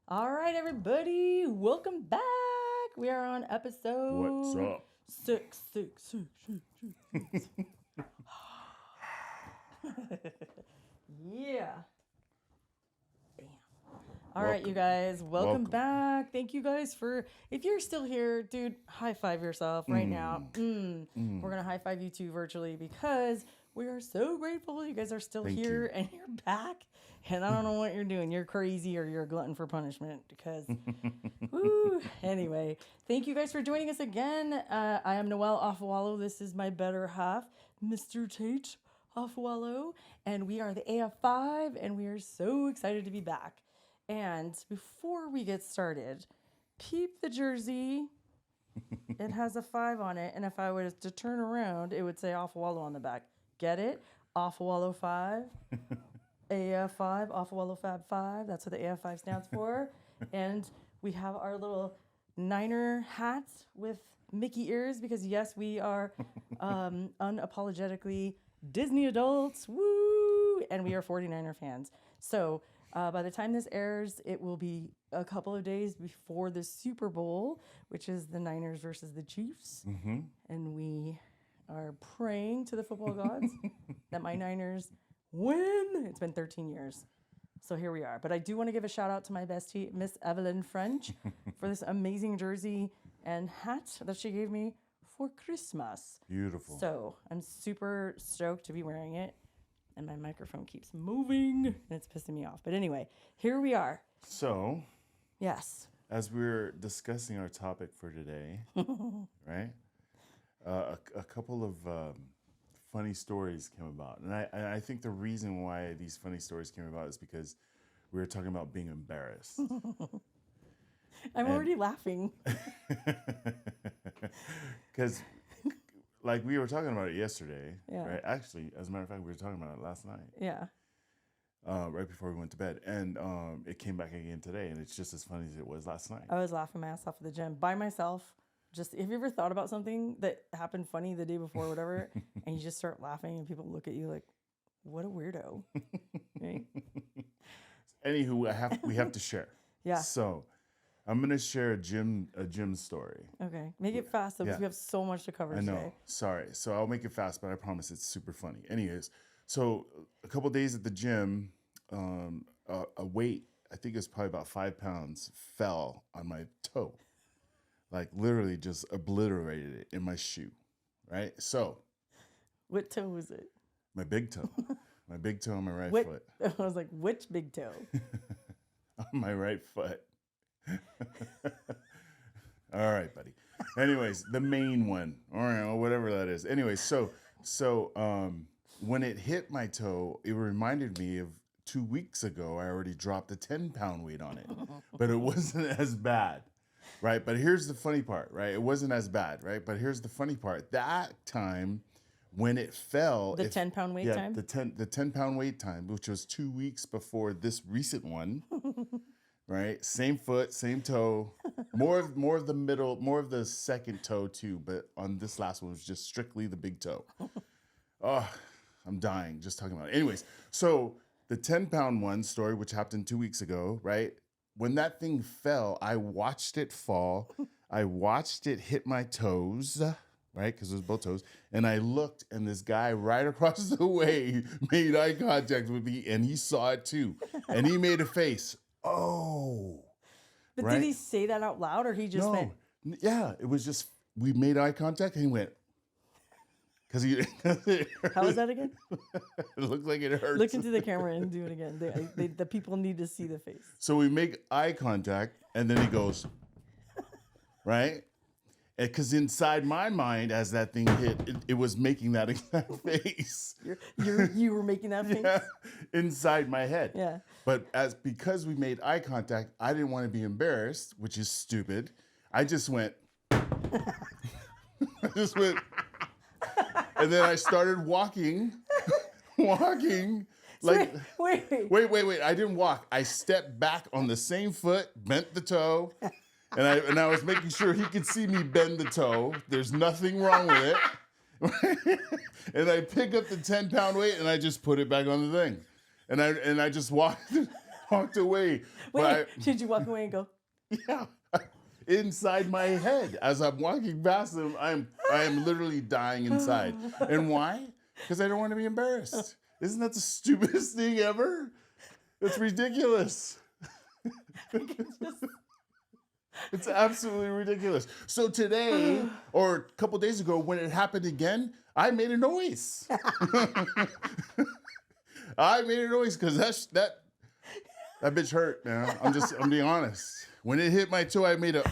All right, everybody, welcome back. We are on episode. What's up? Six. Yeah. Bam. All right, you guys, welcome back. Thank you guys for, if you're still here, dude, high five yourself right now. We're going to high five you two virtually because we are so grateful you guys are still Thank here you. and you're back. And I don't know what you're doing. You're crazy or you're a glutton for punishment because, woo. Anyway, thank you guys for joining us again. I am Noelle Offwallow. This is my better half, Mr. Tate Offwallow. And we are the AF5 and we are so excited to be back. And before we get started, peep the jersey. It has a 5 on it. And if I was to turn around, it would say Offwallow on the back. Get it? Offwallow 5. AF5, Offwallow Fab 5. That's what the AF5 stands for. And we have our little Niner hats with Mickey ears because, yes, we are unapologetically Disney adults. Woo! And we are 49er fans. So by the time this airs, it will be a couple of days before the Super Bowl, which is the Niners versus the Chiefs. And we are praying to the football gods that my Niners win. It's been 13 years. So here we are. But I do want to give a shout out to my bestie, Miss Evelyn French, for this amazing jersey and hat that she gave me for Christmas. Beautiful. So I'm super stoked to be wearing it. And my microphone keeps moving and it's pissing me off. But anyway, here we are. So, Yes. as we're discussing our topic for today, right? A couple of funny stories came about. And I think the reason why these funny stories came about is because we were talking about being embarrassed. I'm already laughing. Because, like, we were talking about it yesterday, Yeah. right? Actually, as a matter of fact, we were talking about it last night, Yeah. right before we went to bed. And it came back again today, and it's just as funny as it was last night. I was laughing my ass off at the gym by myself. Just, have you ever thought about something that happened funny the day before or whatever, and you just start laughing and people look at you like, what a weirdo. Right? Anywho, we have to share. Yeah. So, I'm gonna share a gym story. Okay. Make it fast though, because Yeah. we have so much to cover I know. today. Sorry. So I'll make it fast, but I promise it's super funny. Anyways, so a couple days at the gym, a weight, I think it was probably about 5 pounds, fell on my toe. Like literally just obliterated it in my shoe. Right? So What toe was it? my big toe. My big toe on my right What? foot. I was like, which big toe? On my right foot. All right, buddy. Anyways, the main one, or whatever that is. Anyways, so when it hit my toe, it reminded me of 2 weeks ago. I already dropped a 10-pound weight on it, but it wasn't as bad, right? But here's the funny part, right? It wasn't as bad, right? But here's the funny part. That time, when it fell, The 10-pound weight time? the 10-pound weight time, which was 2 weeks before this recent one. Right, same foot, same toe, more of the middle, more of the second toe too. But on this last one, it was just strictly the big toe. Oh, I'm dying just talking about it. Anyways, so the 10-pound one story, which happened 2 weeks ago, right? When that thing fell, I watched it fall. I watched it hit my toes, right? Because it was both toes. And I looked, and this guy right across the way made eye contact with me, and he saw it too. And he made a face. Oh. But right? did he say that out loud or he just went, Yeah, it was just, we made eye contact and he went, because he, how was that again? it looked like it hurt. Look into the camera and do it again. The people need to see the face. So we make eye contact and then he goes, right? Because inside my mind, as that thing hit, it was making that exact face. You were making that face? Yeah, inside my head. Yeah. But because we made eye contact, I didn't want to be embarrassed, which is stupid. I just went, and then I started walking. Like, wait. I didn't walk. I stepped back on the same foot, bent the toe, and I was making sure he could see me bend the toe. There's nothing wrong with it. And I pick up the 10-pound weight and I just put it back on the thing. And I just walked walked away. Wait, did you walk away and go? Yeah. Inside my head, as I'm walking past them, I am literally dying inside. And why? Because I don't want to be embarrassed. Isn't that the stupidest thing ever? It's ridiculous. It's absolutely ridiculous. So today, or a couple days ago, when it happened again, I made a noise. I made a noise because that bitch hurt, man. I'm being honest. When it hit my toe, I made a.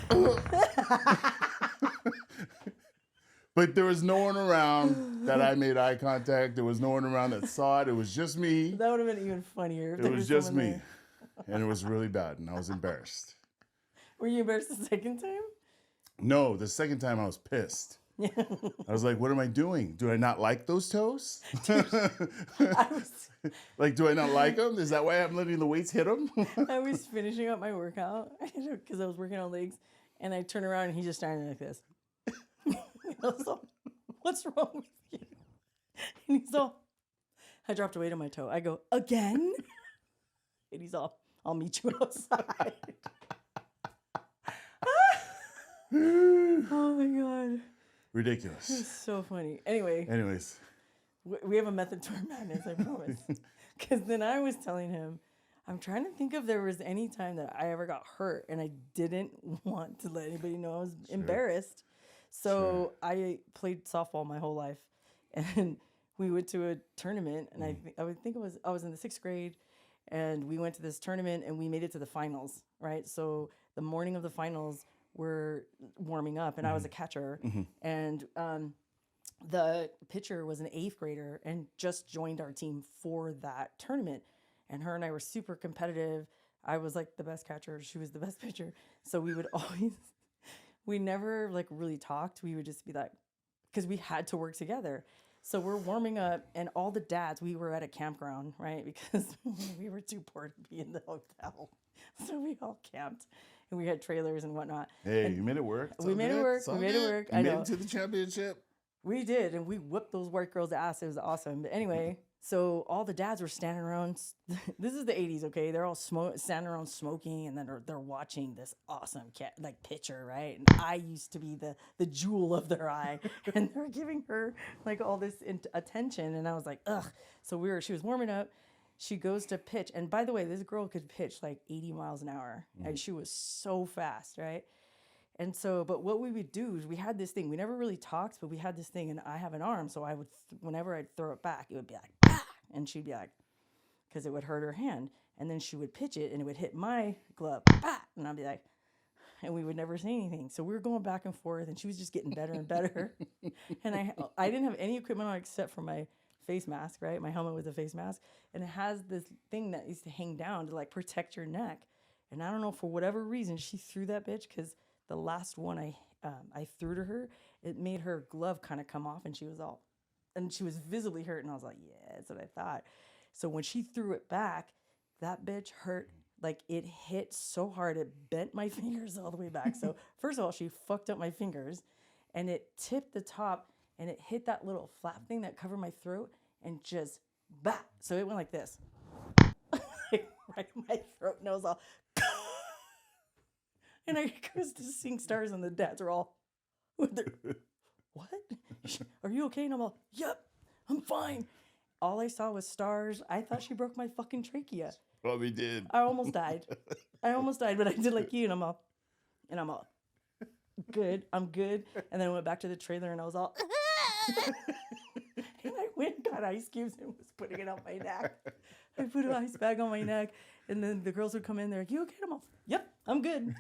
But there was no one around that I made eye contact. There was no one around that saw it. It was just me. That would have been even funnier. It was just me. And it was really bad, and I was embarrassed. Were you embarrassed the second time? No, the second time I was pissed. Yeah. I was like, what am I doing? Do I not like those toes? Like, do I not like them? Is that why I'm letting the weights hit them? I was finishing up my workout because I was working on legs, and I turn around and he's just standing like this. I was all, what's wrong with you? And he's all, I dropped a weight on my toe. I go, again? And he's all, I'll meet you outside. Oh my God. Ridiculous. It's so funny. Anyways, we have a method to our madness, I promise. Because then I was telling him, I'm trying to think if there was any time that I ever got hurt and I didn't want to let anybody know I was embarrassed. So I played softball my whole life, and we went to a tournament, and I was in the 6th grade, and we went to this tournament, and we made it to the finals, right? So the morning of the finals, we're warming up, and I was a catcher, and the pitcher was an 8th grader and just joined our team for that tournament, and her and I were super competitive. I was like the best catcher, she was the best pitcher, so we would always. We never like really talked. We would just be like, because we had to work together. So we're warming up, and all the dads, we were at a campground, right? Because we were too poor to be in the hotel. So we all camped, and we had trailers and whatnot. Hey, and you made it work. We made it work. We made it work. You made it to the championship. We did, and we whooped those white girls' ass. It was awesome. But anyway, so all the dads were standing around. This is the 80s, okay? They're all standing around smoking, and then they're watching this awesome pitcher, right? And I used to be the jewel of their eye, and they're giving her like all this attention, and I was like, ugh. So she was warming up. She goes to pitch, and by the way, this girl could pitch like 80 miles an hour, and she was so fast, right? And so, but what we would do is we had this thing. We never really talked, but we had this thing, and I have an arm, so I would, whenever I'd throw it back, it would be like, ah! And she'd be like, because it would hurt her hand. And then she would pitch it, and it would hit my glove, bah! And I'd be like, and we would never say anything. So we were going back and forth, and she was just getting better and better. And I didn't have any equipment on except for my face mask, right? My helmet with a face mask. And it has this thing that used to hang down to like protect your neck. And I don't know, for whatever reason, she threw that bitch, because the last one I threw to her, it made her glove kind of come off, and she was visibly hurt, and I was like, yeah, that's what I thought. So when she threw it back, that bitch hurt, like it hit so hard, it bent my fingers all the way back. So first of all, she fucked up my fingers, and it tipped the top, and it hit that little flap thing that covered my throat, and just, bah! So it went like this. Right in my throat, and I was all, and I goes to sing Stars, and the dads are all, what? Are you okay? And I'm all, yep, I'm fine. All I saw was stars. I thought she broke my fucking trachea. Probably did. I almost died. But I did like you, and I'm all, good, I'm good. And then I went back to the trailer, and I was all, and I went and got ice cubes and was putting it on my neck. I put an ice bag on my neck, and then the girls would come in, they're like, you okay? I'm all, yep, I'm good.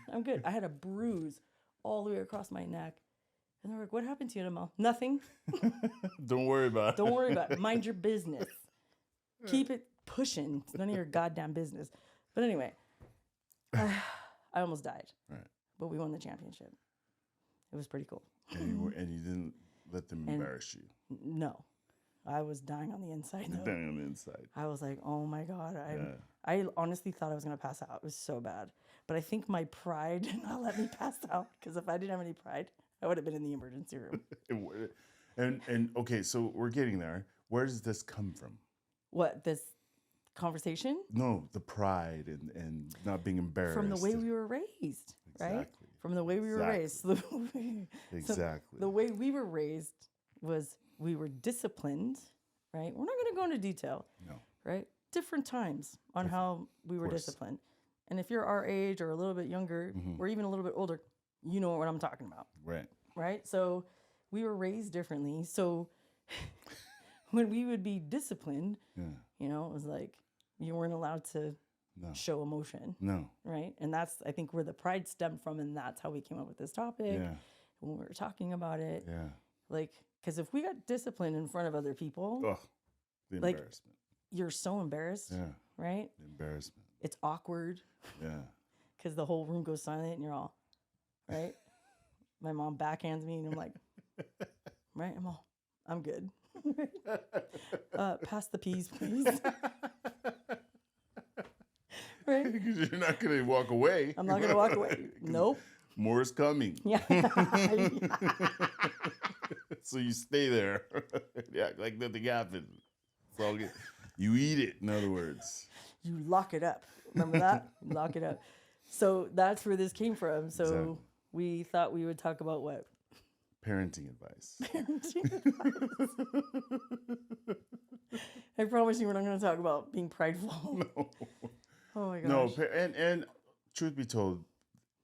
I had a bruise all the way across my neck. And they're like, what happened to you? And I'm all, nothing. Don't worry about it. Don't worry about it. Mind your business. Keep it pushing. It's none of your goddamn business. But anyway, I almost died. Right. But we won the championship. It was pretty cool. And you didn't let them embarrass you. No. I was dying on the inside, though. Dying on the inside. I was like, oh my God. I honestly thought I was going to pass out. It was so bad. But I think my pride did not let me pass out, because if I didn't have any pride, I would have been in the emergency room. And okay, so we're getting there. Where does this come from? What, this conversation? No, the pride and not being embarrassed. From the way we were raised, right? Exactly. From the way we were raised. Exactly. The way we were raised was we were disciplined, right? We're not going to go into detail. No. Right? Different times on how we were disciplined. And if you're our age or a little bit younger or even a little bit older, you know what I'm talking about. Right. Right? So we were raised differently. So when we would be disciplined, you know, it was like you weren't allowed to show emotion. No. Right? And that's, I think, where the pride stemmed from. And that's how we came up with this topic. Yeah. When we were talking about it. Yeah. Like, because if we got disciplined in front of other people, the embarrassment. You're so embarrassed. Yeah. Right? The embarrassment. It's awkward. Yeah. Because the whole room goes silent and you're all, right? My mom backhands me and I'm like, right? I'm good. Pass the peas, please. Right? Because you're not going to walk away. I'm not going to walk away. Nope. More is coming. Yeah. So you stay there. Yeah, like nothing happened. It's all good. You eat it, in other words. You lock it up. Remember that? Lock it up. So that's where this came from. So we thought we would talk about what? Parenting advice. Parenting advice. I promise you we're not going to talk about being prideful. No. Oh my gosh. No, and truth be told,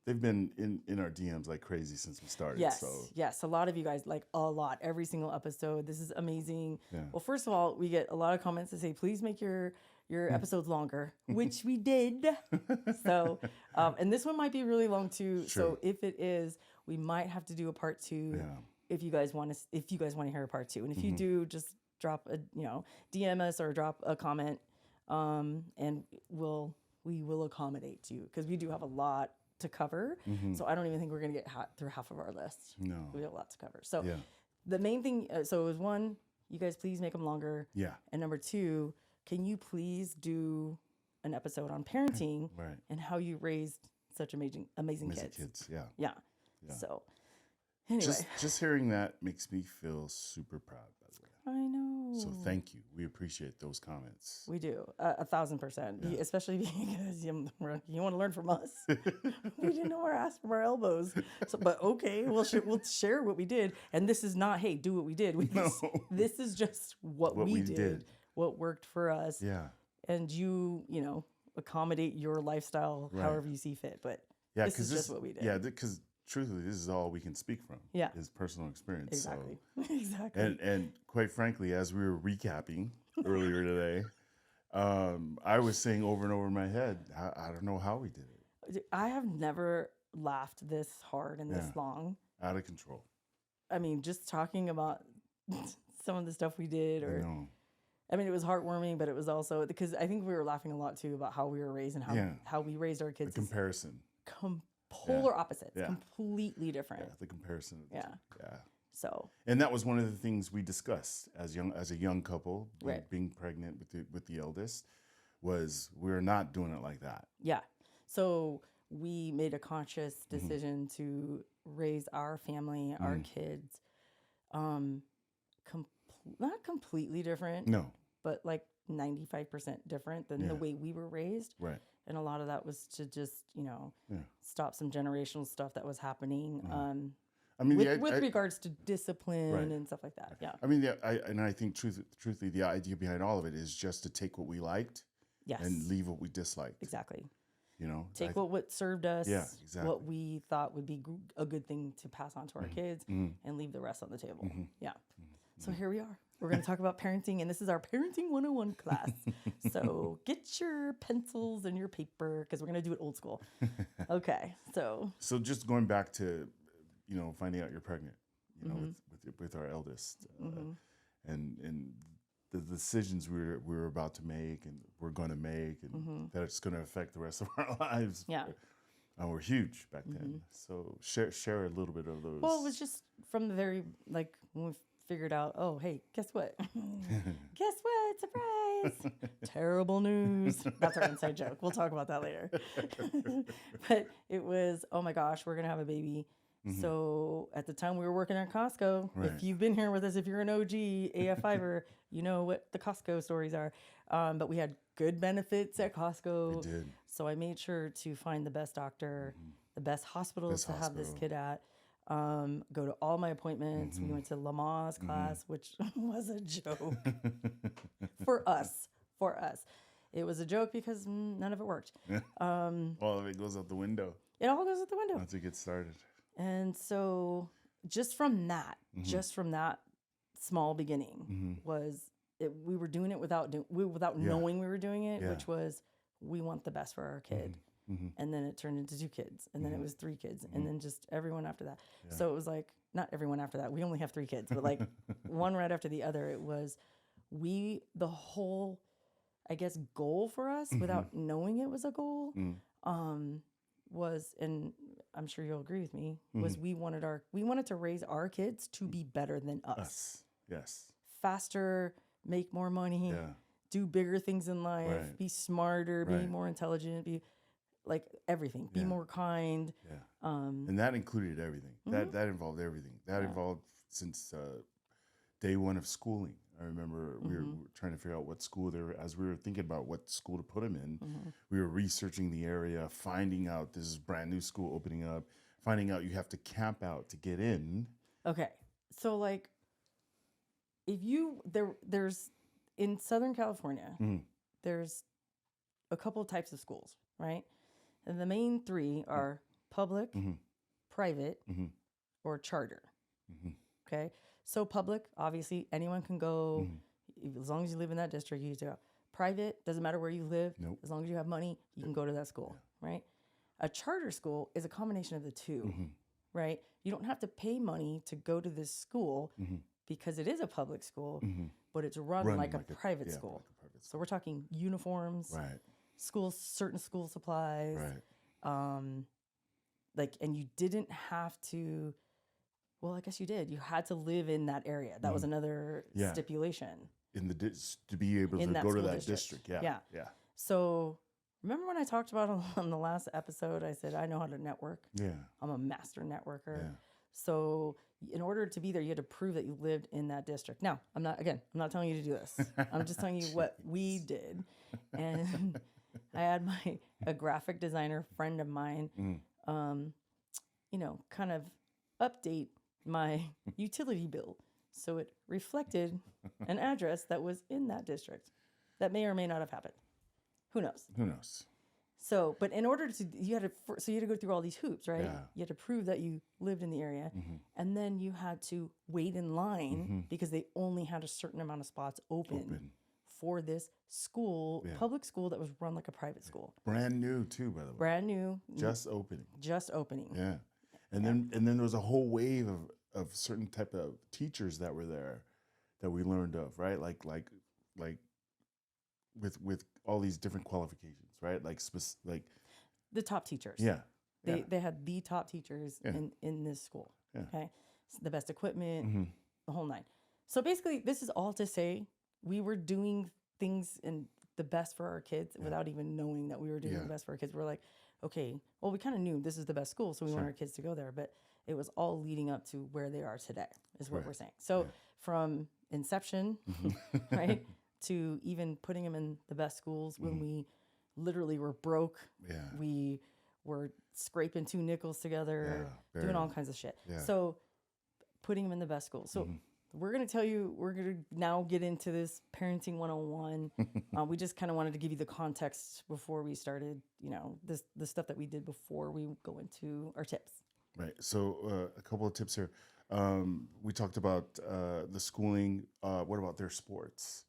they've been in our DMs like crazy since we started. Yes, so. yes. A lot of you guys, like a lot, every single episode. This is amazing. Yeah. Well, first of all, we get a lot of comments that say, please make your episodes longer, which we did. So, and this one might be really long too. Sure. So if it is, we might have to do a part 2 if you guys want to hear a part 2. And if you do, just drop DM us or drop a comment, and we will accommodate you because we do have a lot to cover. So I don't even think we're going to get through half of our list. No. We have a lot to cover. So the main thing, so it was 1, you guys please make them longer. Yeah. And number 2, can you please do an episode on parenting and how you raised such amazing kids? Yeah. So anyway. Just hearing that makes me feel super proud, by the way. I know. So thank you. We appreciate those comments. We do 1,000%, especially because you want to learn from us. We didn't know our ass from our elbows. So, but okay, we'll share what we did. And this is not, hey, do what we did. This is just what we did, what worked for us. Yeah. And you accommodate your lifestyle however you see fit. But this is just what we did. Yeah, because truthfully, this is all we can speak from. Yeah. Is personal experience. Exactly. So. Exactly. And quite frankly, as we were recapping earlier today, I was saying over and over in my head, I don't know how we did it. I have never laughed this hard and this long. Out of control. I mean, just talking about some of the stuff we did, I mean, it was heartwarming, but it was also because I think we were laughing a lot too about how we were raised and how we raised our kids. The comparison. Polar opposites, completely different. Yeah, the comparison. Yeah. So. And that was one of the things we discussed as a young couple, being pregnant with the eldest, was we're not doing it like that. Yeah. So we made a conscious decision to raise our family, our kids, not completely different. No. But like 95% different than the way we were raised. Right. And a lot of that was to just, stop some generational stuff that was happening. I mean, with regards to discipline and stuff like that. Yeah. I mean, I think truthfully, the idea behind all of it is just to take what we liked and leave what we disliked. Exactly. Take what served us, exactly. what we thought would be a good thing to pass on to our kids, and leave the rest on the table. Yeah. So here we are. We're going to talk about parenting, and this is our Parenting 101 class. So get your pencils and your paper because we're going to do it old school. Okay. So just going back to, finding out you're pregnant, with our eldest, and the decisions we were about to make and we're going to make, and that it's going to affect the rest of our lives. Yeah. Were huge back then. So share a little bit of those. Well, it was just from the very, when we figured out, oh, hey, guess what? Guess what? Surprise! Terrible news. That's our inside joke. We'll talk about that later. But it was, oh my gosh, we're going to have a baby. So at the time we were working at Costco. If you've been here with us, if you're an OG AF5er, you know what the Costco stories are. But we had good benefits at It Costco. did. So I made sure to find the best doctor, the best hospitals Best to have this hospital. kid at. Go to all my appointments. We went to Lamaze class, which was a joke for us. For us, it was a joke because none of it worked. All of it goes out the window It all goes out the window. once it gets started. And so, just from that small beginning, was it? We were doing it without knowing we were doing it, Yeah. which was we want the best for our kid. And then it turned into 2 kids, and then it was 3 kids, and then just everyone after that. Yeah. So it was like not everyone after that. We only have 3 kids, but like one right after the other. It was the whole, I guess, goal for us without knowing it was a goal. Was, and I'm sure you'll agree with me, was we wanted to raise our kids to be better than us. Yes. Faster, make more money, Yeah. do bigger things in life, Right. be smarter, be Right. more intelligent, be like everything, be Yeah. more kind. Yeah. Um, And that included everything. That involved everything. That involved since day one of schooling. I remember we were trying to figure out what school they were, as we were thinking about what school to put them in. We were researching the area, finding out this is brand new school opening up, finding out you have to camp out to get in. Okay. So like if there's in Southern California, there's a couple of types of schools, right? And the main 3 are public, private, or charter. Okay. So public, obviously anyone can go as long as you live in that district, you go. Private, doesn't matter where you live. Nope. As long as you have money, you can go to that school, right? A charter school is a combination of the 2. Right? You don't have to pay money to go to this school because it is a public school, but it's run like a private school. Like a private So we're talking uniforms, Right. certain school supplies, Right. like, and you didn't have to. Well, I guess you did. You had to live in that area. That was another Yeah. stipulation. In the to be able In to that go to school that district. district. Yeah. Yeah. So remember when I talked about on the last episode, I said I know how to network. Yeah. I'm a master networker. Yeah. So in order to be there, you had to prove that you lived in that district. Now, I'm not telling you to do this. I'm just telling you what we did. And I had a graphic designer friend of mine, kind of update my utility bill so it reflected an address that was in that district. That may or may not have happened. Who knows? Who knows? So, but in order to, you had to go through all these hoops, right? Yeah. You had to prove that you lived in the area, and then you had to wait in line because they only had a certain amount of spots open. For this school, public school that was run like a private school. Brand new too, by the way. Brand new. Just opening. Just opening. Yeah. And then there was a whole wave of certain type of teachers that were there that we learned of, right? Like with all these different qualifications, right? Like The top teachers. yeah. They had the top teachers in this school. Yeah. Okay. So the best equipment, the whole 9. So basically, this is all to say we were doing things and the best for our kids without even knowing that we were doing the best for our kids. We're like, okay, well, we kind of knew this is the best school, so we want our kids to go there. But it was all leading up to where they are today, is what we're saying. So from inception, right, to even putting them in the best schools when we literally were broke. Yeah. We were scraping 2 nickels together, doing all kinds of shit. Yeah. So putting them in the best schools. So we're going to now get into this parenting 101. We just kind of wanted to give you the context before we started, the stuff that we did before we go into our tips. Right. So a couple of tips here. We talked about the schooling. What about their sports?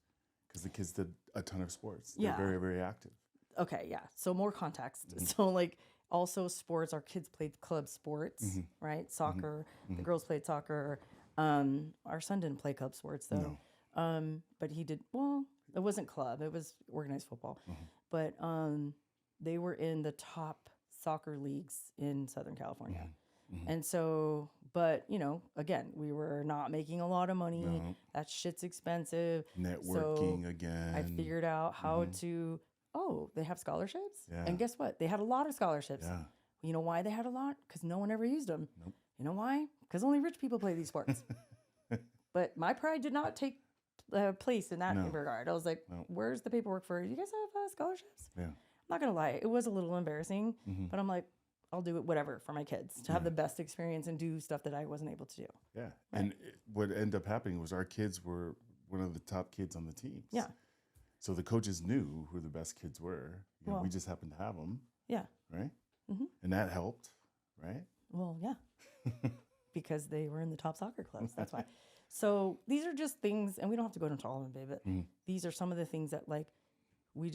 Because the kids did a ton of sports. They're very, very active. Okay, yeah. So more context. So like also sports, our kids played club sports, right? Soccer. The girls played soccer. Our son didn't play club sports though. No. But he did, well, it wasn't club, it was organized football. But they were in the top soccer leagues in Southern California. And so, but again, we were not making a lot of money. No. That shit's expensive. Networking So again. I figured out how to, they have scholarships. Yeah. And guess what? They had a lot of scholarships. Yeah. You know why they had a lot? Because no one ever used them. Nope. You know why? Because only rich people play these sports. But my pride did not take place in that No. regard. I was like, No. where's the paperwork for, you guys have scholarships? Yeah. I'm not going to lie. It was a little embarrassing, Mm-hmm. but I'm like, I'll do it, whatever, for my kids to have the best experience and do stuff that I wasn't able to do. Yeah. And what ended up happening was our kids were one of the top kids on the teams. Yeah. So the coaches knew who the best kids were. You know, Well, we just happened to have them, Yeah. right? Mhm. And that helped, right? Well, yeah. Because they were in the top soccer clubs. That's why. So these are just things, and we don't have to go into all of them, babe, but these are some of the things that, like, we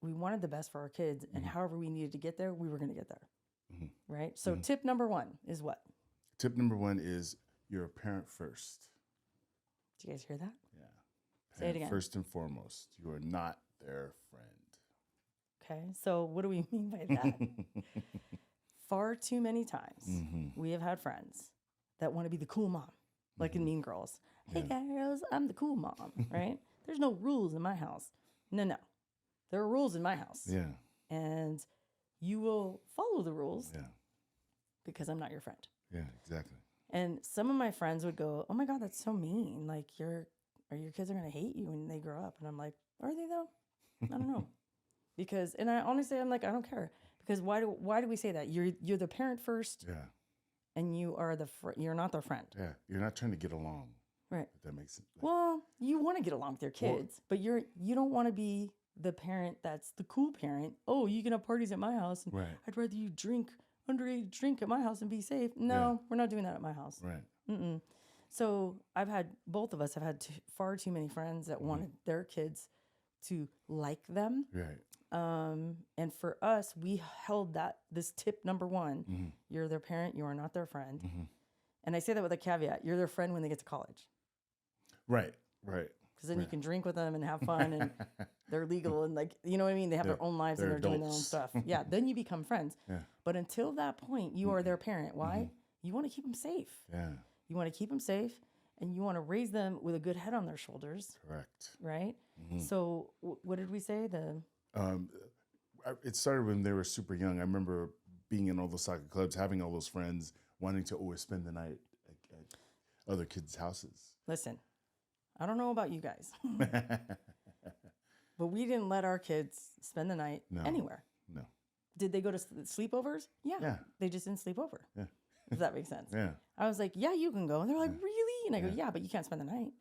wanted the best for our kids, and however we needed to get there, we were going to get there. Right? So tip number 1 is what? Tip number 1 is you're a parent first. Did you guys hear that? Yeah. Say it Parent again. First and foremost, you are not their friend. Okay. So what do we mean by that? Far too many times we have had friends that want to be the cool mom, like in Mean Girls. Hey girls, I'm the cool mom, right? There's no rules in my house. No. There are rules in my house. Yeah. And you will follow the rules Yeah. because I'm not your friend. Yeah, exactly. And some of my friends would go, "Oh my God, that's so mean. Like your kids are going to hate you when they grow up." And I'm like, "Are they though? I don't know." Because, and I honestly, I'm like, I don't care. Because why do we say that? You're the parent first, Yeah. and you are you're not their friend. Yeah. You're not trying to get along. Right. If that makes sense. Well, you want to get along with your kids, but you don't want to be the parent that's the cool parent. Oh, you can have parties at my house, and Right. I'd rather you drink underage drink at my house and be safe. No, we're not doing that at my house. Right. So both of us have had far too many friends that wanted their kids to like them. Right. And for us, we held this tip number 1, you're their parent, you are not their friend. And I say that with a caveat, you're their friend when they get to college. Right. Right. Because then you can drink with them and have fun, and they're legal, and, like, you know what I mean? They have their own lives and they're they're doing their own adults. stuff. Yeah, then you become friends. Yeah. But until that point, you are their parent. Why? You want to keep them safe. Yeah. You want to keep them safe, and you want to raise them with a good head on their shoulders, Correct. right? So what did we say? It started when they were super young. I remember being in all those soccer clubs, having all those friends, wanting to always spend the night at other kids' houses. Listen, I don't know about you guys, but we didn't let our kids spend the night anywhere. No. Did they go to sleepovers? Yeah. Yeah. They just didn't sleep over. Yeah. Does that make sense? Yeah. I was like, yeah, you can go. And they're like, really? And I go, yeah, but you can't spend the night.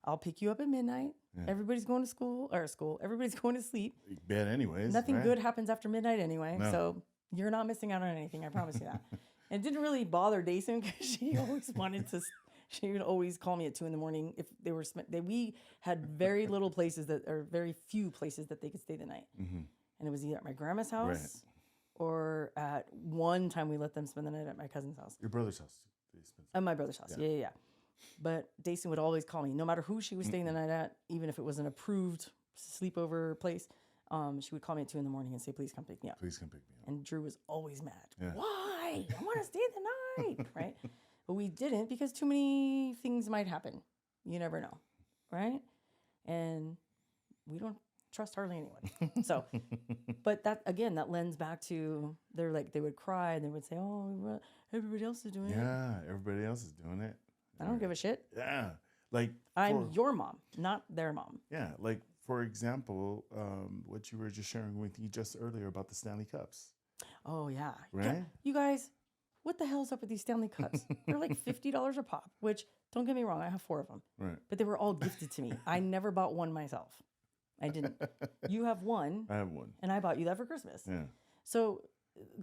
I'll pick you up at midnight. Everybody's going to school. Everybody's going to sleep. Bed anyways. Nothing right? good happens after midnight anyway. No. So you're not missing out on anything. I promise you that. And it didn't really bother Dason because she always wanted to. She would always call me at 2 a.m. if they were we had very little places very few places that they could stay the night. And it was either at my grandma's house or at one time we let them spend the night at my cousin's house. Your brother's house. At my brother's house. Yeah. But Dason would always call me, no matter who she was staying the night at, even if it was an approved sleepover place. She would call me at 2 a.m. and say, "Please come pick me up." Please come pick me up. And Drew was always mad. Yeah. Why? I want to stay the night, right? But we didn't because too many things might happen. You never know, right? And we don't trust hardly anyone. So, but that lends back to they would cry and they would say, "Oh, everybody else is doing it." Yeah, everybody else is doing it. I don't give a shit. Yeah, like I'm your mom, not their mom. Yeah, like for example, what you were just sharing with me just earlier about the Stanley Cups. Oh yeah, Right? You guys, what the hell's up with these Stanley Cups? They're like $50 a pop. Which, don't get me wrong, I have 4 of them. Right. But they were all gifted to me. I never bought one myself. I didn't. You have one. I have one. And I bought you that for Christmas. Yeah. So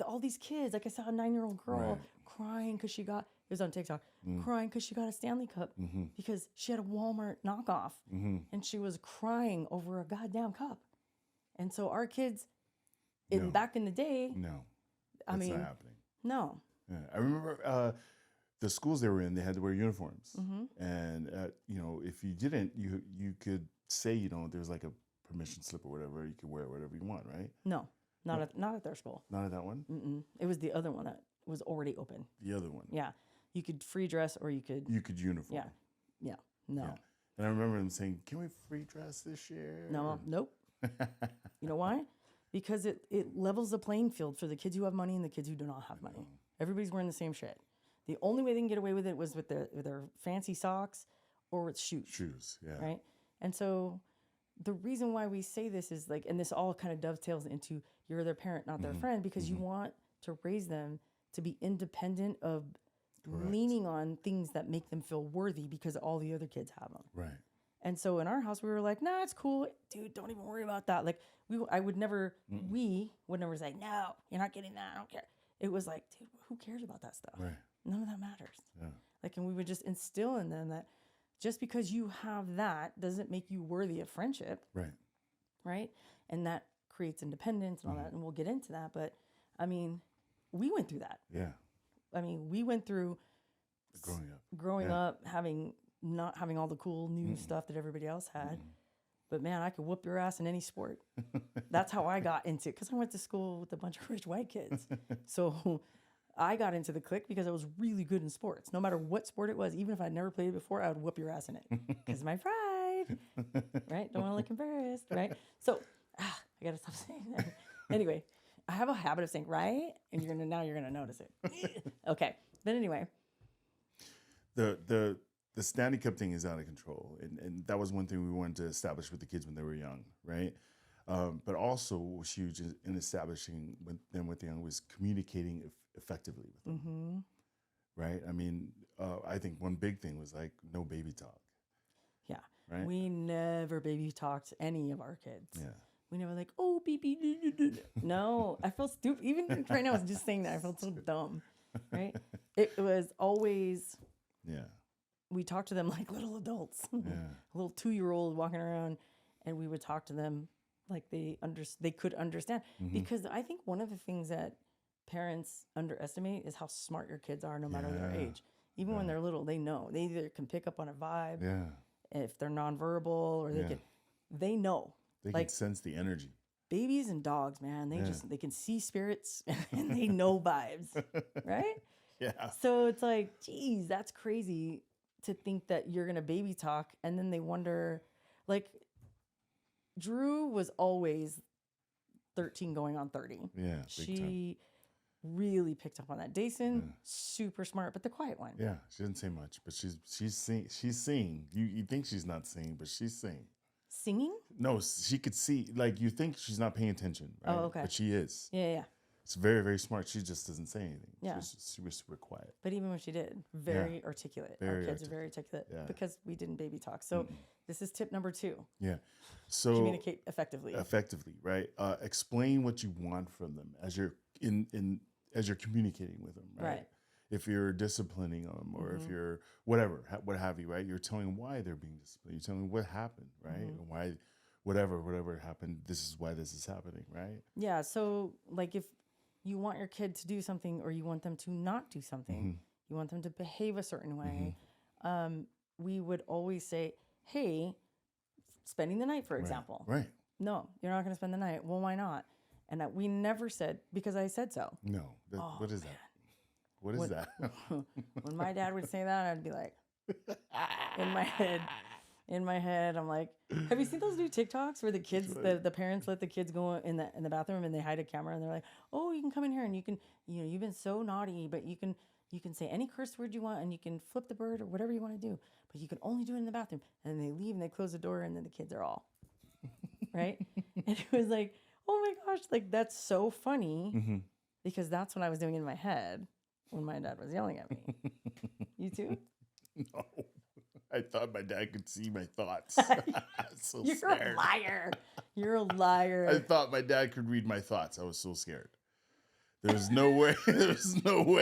all these kids, like I saw a 9-year-old girl Right. crying because she got, it was on TikTok, crying because she got a Stanley Cup because she had a Walmart knockoff and she was crying over a goddamn cup. And so our kids, back in the day, No. I That's mean, not happening. no. Yeah. I remember the schools they were in, they had to wear uniforms. And, if you didn't, you could say, there was like a permission slip or whatever. You could wear whatever you want, right? No, not at their school. Not at that one? Mm-mm. It was the other one that was already open. The other one. Yeah. You could free dress or you could. You could uniform. Yeah. No. Yeah. And I remember them saying, "Can we free dress this year?" No. Nope. You know why? Because it levels the playing field for the kids who have money and the kids who do not have money. Everybody's wearing the same shit. The only way they can get away with it was with their fancy socks or with shoes. Shoes, yeah. Right? And so the reason why we say this is like, and this all kind of dovetails into you're their parent, not their friend, because you want to raise them to be independent of leaning on things that make them feel worthy because all the other kids have them. Right. And so in our house, we were like, nah, it's cool. Dude, don't even worry about that. Like we would never say, no, you're not getting that. I don't care. It was like, dude, who cares about that stuff? Right. None of that matters. Yeah. Like, and we would just instill in them that just because you have that doesn't make you worthy of friendship. Right. Right. And that creates independence and all that. And we'll get into that. But I mean, we went through that. Yeah. I mean, we went through growing up, not having all the cool new stuff that everybody else had. But man, I could whoop your ass in any sport. That's how I got into it, because I went to school with a bunch of rich white kids. So I got into the clique because I was really good in sports. No matter what sport it was, even if I'd never played it before, I would whoop your ass in it because my pride, right? Don't want to look embarrassed, right? So I got to stop saying that. Anyway, I have a habit of saying right, and you're gonna notice it. Okay, but anyway, the standing cup thing is out of control, and that was one thing we wanted to establish with the kids when they were young, right? But also what was huge in establishing them with the young was communicating effectively with them, right? I mean, I think one big thing was like no baby talk. Yeah, right. We never baby talked any of our kids. Yeah. We never like, oh, baby. No, I feel stupid. Even right now, I was just saying that. I felt so dumb, right? It was always, we talked to them like little adults. A little 2-year-old walking around, and we would talk to them like they could understand. Because I think one of the things that parents underestimate is how smart your kids are no matter their age. Even when they're little, they know. They either can pick up on a vibe, if they're nonverbal, or they know. They can sense the energy. Babies and dogs, man, they can see spirits and they know vibes, right? Yeah. So it's like, geez, that's crazy to think that you're gonna baby talk, and then they wonder, like, Drew was always 13 going on 30. Yeah. She really picked up on that. Dason, super smart, but the quiet one. Yeah, she didn't say much, but she's singing. You think she's not singing, but she's singing. Singing? No, she could see. Like, you think she's not paying attention, right? Oh, okay. But she is. Yeah. It's very, very smart. She just doesn't say anything. Yeah. She was super quiet. But even when she did, very articulate. Our kids are very articulate because we didn't baby talk. So this is tip number 2. Yeah. So communicate effectively. Effectively, right? Explain what you want from them as you're as you're communicating with them, right? If you're disciplining them, or if you're whatever, what have you, right? You're telling them why they're being disciplined. You're telling them what happened, right? And why, whatever happened, this is why this is happening, right? Yeah. So like, if you want your kid to do something, or you want them to not do something, you want them to behave a certain way, we would always say, hey, spending the night, for example. Right. No, you're not going to spend the night. Well, why not? And we never said, because I said so. No. What is that? What is that? When my dad would say that, I'd be like, in my head, I'm like, have you seen those new TikToks where the kids, the parents let the kids go in the bathroom and they hide a camera and they're like, oh, you can come in here and you can, you've been so naughty, but you can say any curse word you want and you can flip the bird or whatever you want to do, but you can only do it in the bathroom. And then they leave and they close the door and then the kids are all, right? And it was like, oh my gosh, like, that's so funny because that's what I was doing in my head when my dad was yelling at me. You too? No. I thought my dad could see my thoughts. So You're scared. a liar. You're a liar. I thought my dad could read my thoughts. I was so scared. There was no way.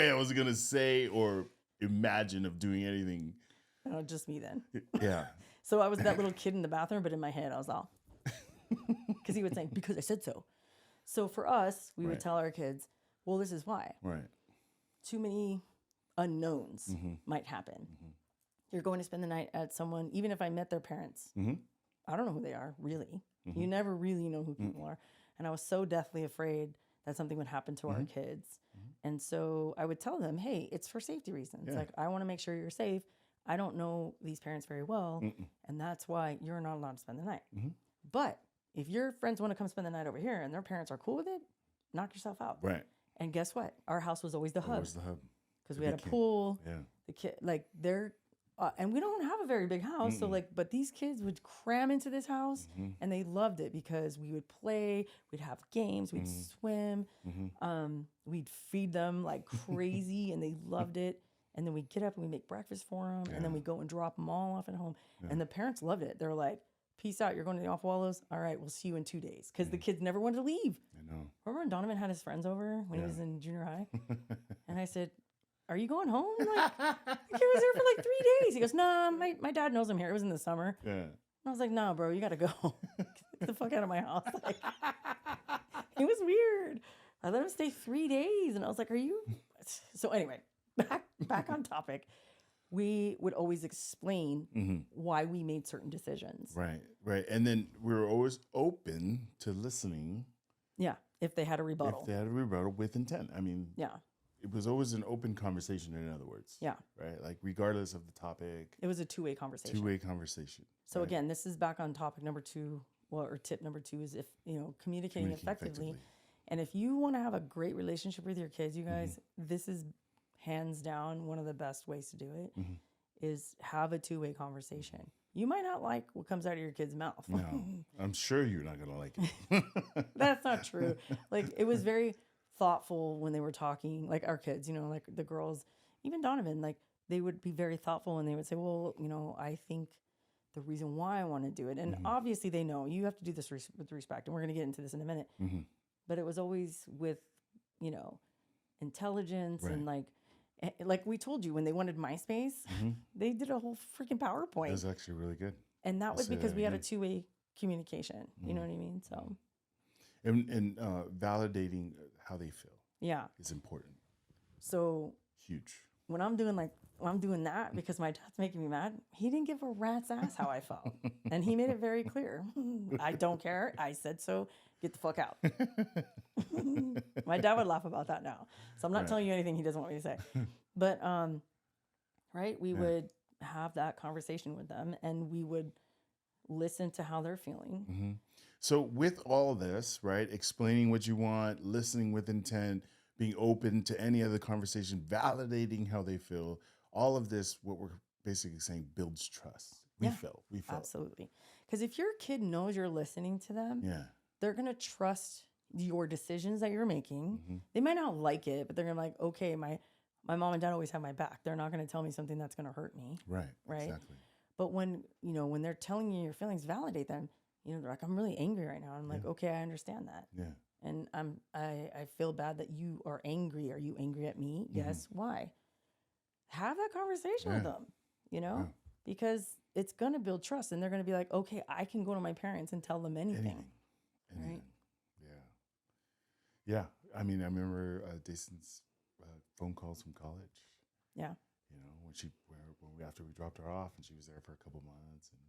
I was gonna say or imagine of doing anything. Oh, just me then. Yeah. So I was that little kid in the bathroom, but in my head I was all, because he would say, because I said so. So for us, we would tell our kids, well, this is why. Right. Too many unknowns might happen. You're going to spend the night at someone, even if I met their parents, I don't know who they are, really. You never really know who people are. And I was so deathly afraid that something would happen to our kids. And so I would tell them, hey, it's for safety reasons. Like, I want to make sure you're safe. I don't know these parents very well. And that's why you're not allowed to spend the night. But if your friends want to come spend the night over here and their parents are cool with it, knock yourself out. Right. And guess what? Our house was always the hub. Always the hub. Because we had a pool. Yeah. The kid, like, they're and we don't have a very big house. So like, but these kids would cram into this house and they loved it because we would play, we'd have games, we'd swim, we'd feed them like crazy and they loved it. And then we'd get up and we'd make breakfast for them. And then we'd go and drop them all off at home. And the parents loved it. They're like, peace out. You're going to the Off-Wallows? All right, we'll see you in 2 days. Because the kids never wanted to leave. I know. Remember when Donovan had his friends over when he was in junior high? And I said, are you going home? Like, he was here for like 3 days. He goes, nah, my dad knows I'm here. It was in the summer. Yeah. And I was like, nah, bro, you got to go. Get the fuck out of my house. Like, it was weird. I let him stay 3 days. And I was like, are you? So anyway, back on topic. We would always explain why we made certain decisions. Right, right. And then we were always open to listening. Yeah, if they had a rebuttal. If they had a rebuttal with intent. I mean, yeah. It was always an open conversation, in other words. Yeah. Right? Like, regardless of the topic. It was a two-way conversation. Two-way conversation. So right? again, this is back on topic number 2, or tip number 2 is if, communicating effectively. And if you want to have a great relationship with your kids, you guys, this is hands down one of the best ways to do it is have a two-way conversation. You might not like what comes out of your kid's mouth. No, I'm sure you're not going to like it. That's not true. Like, it was very thoughtful when they were talking, like our kids, like the girls, even Donovan, like they would be very thoughtful and they would say, well, I think the reason why I want to do it. And obviously they know you have to do this with respect. And we're going to get into this in a minute. But it was always with, intelligence and like we told you when they wanted MySpace, they did a whole freaking PowerPoint. That was actually really good. And that was because we had a two-way communication. You know what I mean? So. And validating how they feel is important. So huge. When I'm doing that because my dad's making me mad, he didn't give a rat's ass how I felt. And he made it very clear. I don't care. I said so. Get the fuck out. My dad would laugh about that now. So I'm not telling you anything he doesn't want me to say. But we would have that conversation with them and we would listen to how they're feeling. So with all this, right, explaining what you want, listening with intent, being open to any other conversation, validating how they feel, all of this, what we're basically saying, builds trust. We felt. Absolutely. Because if your kid knows you're listening to them, they're going to trust your decisions that you're making. They might not like it, but they're going to be like, okay, my mom and dad always have my back. They're not going to tell me something that's going to hurt me. Right. Exactly. But when they're telling you your feelings, validate them. They're like, I'm really angry right now. I'm like, okay, I understand that. Yeah. And I feel bad that you are angry. Are you angry at me? Yes. Why? Have that conversation with them, because it's going to build trust and they're going to be like, okay, I can go to my parents and tell them anything. Right? Yeah. I mean, I remember Jason's phone calls from college. Yeah. After we dropped her off and she was there for a couple months and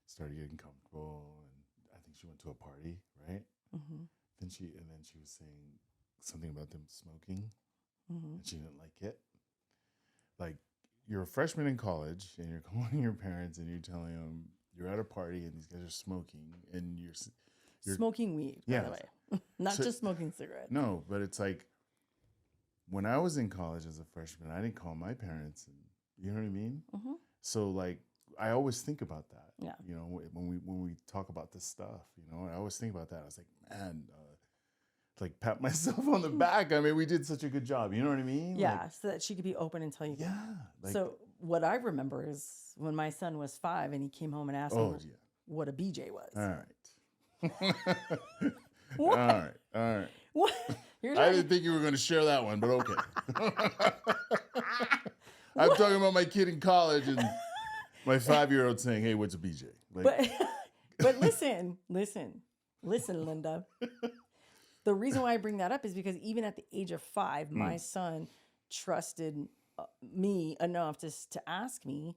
started getting comfortable, and I think she went to a party, right? Then she was saying something about them smoking, and she didn't like it. Like, you're a freshman in college, and you're calling your parents, and you're telling them you're at a party, and these guys are smoking, and you're smoking weed, by the way, not just smoking cigarettes. No, but it's like when I was in college as a freshman, I didn't call my parents, and you know what I mean. So like, I always think about that. Yeah. When we talk about this stuff, I always think about that. I was like, man, like pat myself on the back. I mean, we did such a good job. You know what I mean? Yeah. Like, so that she could be open and tell you. Yeah. Like, so what I remember is when my son was 5 and he came home and asked me what a BJ was. All right. What? All right. What? I didn't think you were going to share that one, but okay. I'm talking about my kid in college and my 5-year-old saying, "Hey, what's a BJ?" Like, but listen, Linda. The reason why I bring that up is because even at the age of 5, my son trusted me enough to ask me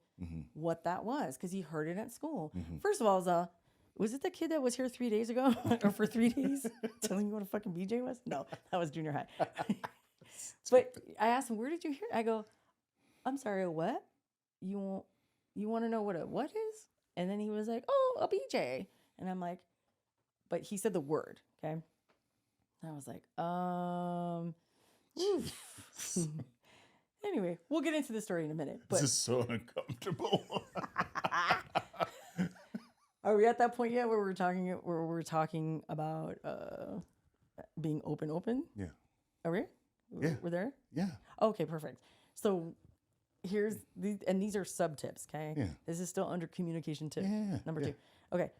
what that was because he heard it at school. First of all, was it the kid that was here 3 days ago or for 3 days telling you what a fucking BJ was? No, that was junior high. But I asked him, "Where did you hear it?" I go, "I'm sorry, a what? You want to know what a what is?" And then he was like, "Oh, a BJ." And I'm like, but he said the word, okay? And I was like, Anyway, we'll get into the story in a minute. But This is so uncomfortable. are we at that point yet where we're talking about being open? Yeah. Are we? Yeah. We're there? Yeah. Okay, perfect. So here's these are sub tips, okay? Yeah. This is still under communication tip Yeah. number yeah. 2. Okay.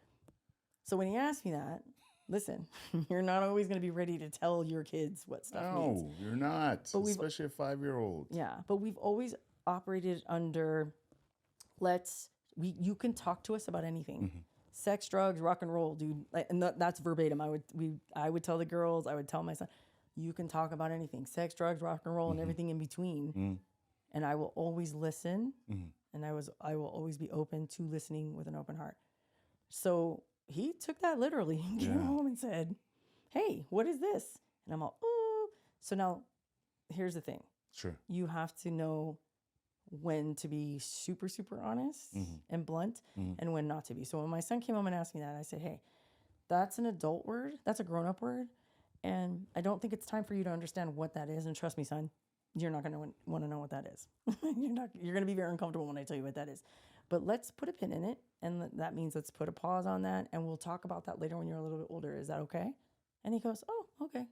So when he asked me that, listen, you're not always going to be ready to tell your kids what stuff means. No, you're not. But Especially a 5-year-old. Yeah, but we've always operated under you can talk to us about anything. Sex, drugs, rock and roll, dude. And that's verbatim. I would tell the girls, I would tell my son, you can talk about anything. Sex, drugs, rock and roll, and everything in between. And I will always listen, and I will always be open to listening with an open heart. So he took that literally and came home and said, hey, what is this? And I'm all, oh. So now, here's the thing. Sure. You have to know when to be super, super honest and blunt and when not to be. So when my son came home and asked me that, I said, hey, that's an adult word. That's a grown-up word. And I don't think it's time for you to understand what that is. And trust me, son, you're not going to want to know what that is. You're going to be very uncomfortable when I tell you what that is. But let's put a pin in it. And that means let's put a pause on that. And we'll talk about that later when you're a little bit older. Is that okay? And he goes, oh, okay.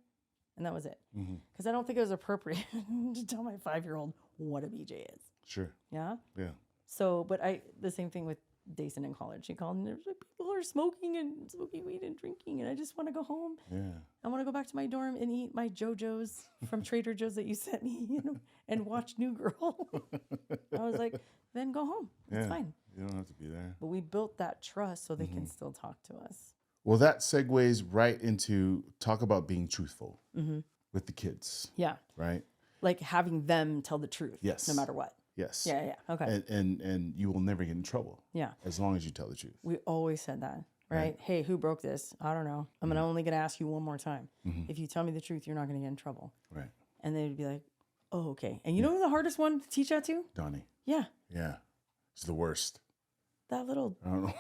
And that was it. Because I don't think it was appropriate to tell my 5-year-old what a BJ is. Sure. Yeah? Yeah. So, but the same thing with Dason in college. He called and there's like people are smoking weed and drinking. And I just want to go home. Yeah. I want to go back to my dorm and eat my JoJo's from Trader Joe's that you sent me, and watch New Girl. I was like, then go home. It's fine. You don't have to be there. But we built that trust so they can still talk to us. Well, that segues right into talk about being truthful with the kids. Yeah. Right? Like having them tell the truth. Yes. No matter what. Yes. Yeah. Okay. And you will never get in trouble. Yeah. As long as you tell the truth. We always said that, right? Hey, who broke this? I don't know. I'm only going to ask you one more time. If you tell me the truth, you're not going to get in trouble. Right. And they'd be like, oh, okay. And you know the hardest one to teach that to? Donnie. Yeah. Yeah. It's the worst. That little... I don't know.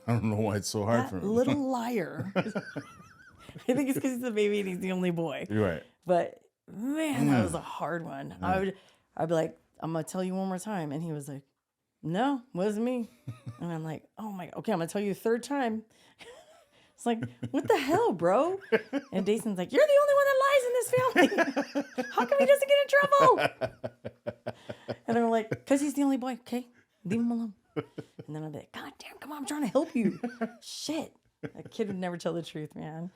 I don't know why it's so hard for him. little liar. I think it's because he's the baby and he's the only boy. You're right. But, man, that was a hard one. I'd be like, I'm going to tell you one more time. And he was like, no, wasn't me. And I'm like, oh my, okay, I'm going to tell you a third time. It's like, what the hell, bro? And Dason's like, you're the only one that lies in this family. How come he doesn't get in trouble? And I'm like, because he's the only boy. Okay, leave him alone. And then I'll be like, God damn, come on, I'm trying to help you. Shit. That kid would never tell the truth, man.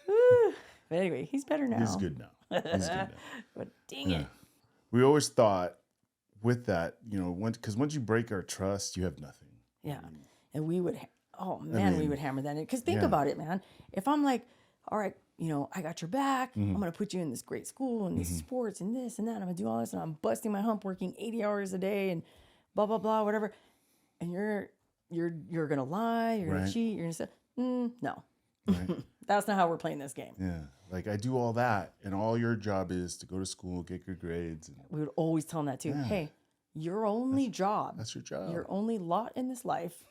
Woo. But anyway, he's better now. He's good now. He's good now. But dang it. We always thought with that, because once you break our trust, you have nothing. Yeah. And we would, we would hammer that in. Because think about it, man. If I'm like, all right, I got your back. I'm going to put you in this great school and these sports and this and that. I'm going to do all this and I'm busting my hump working 80 hours a day and blah, blah, blah, whatever. And you're going to lie. You're going to cheat. You're going to say, no. Right. That's not how we're playing this game. Yeah. Like I do all that and all your job is to go to school, get good grades. And we would always tell them that too. Yeah. Hey, your only job. That's your job. Your only lot in this life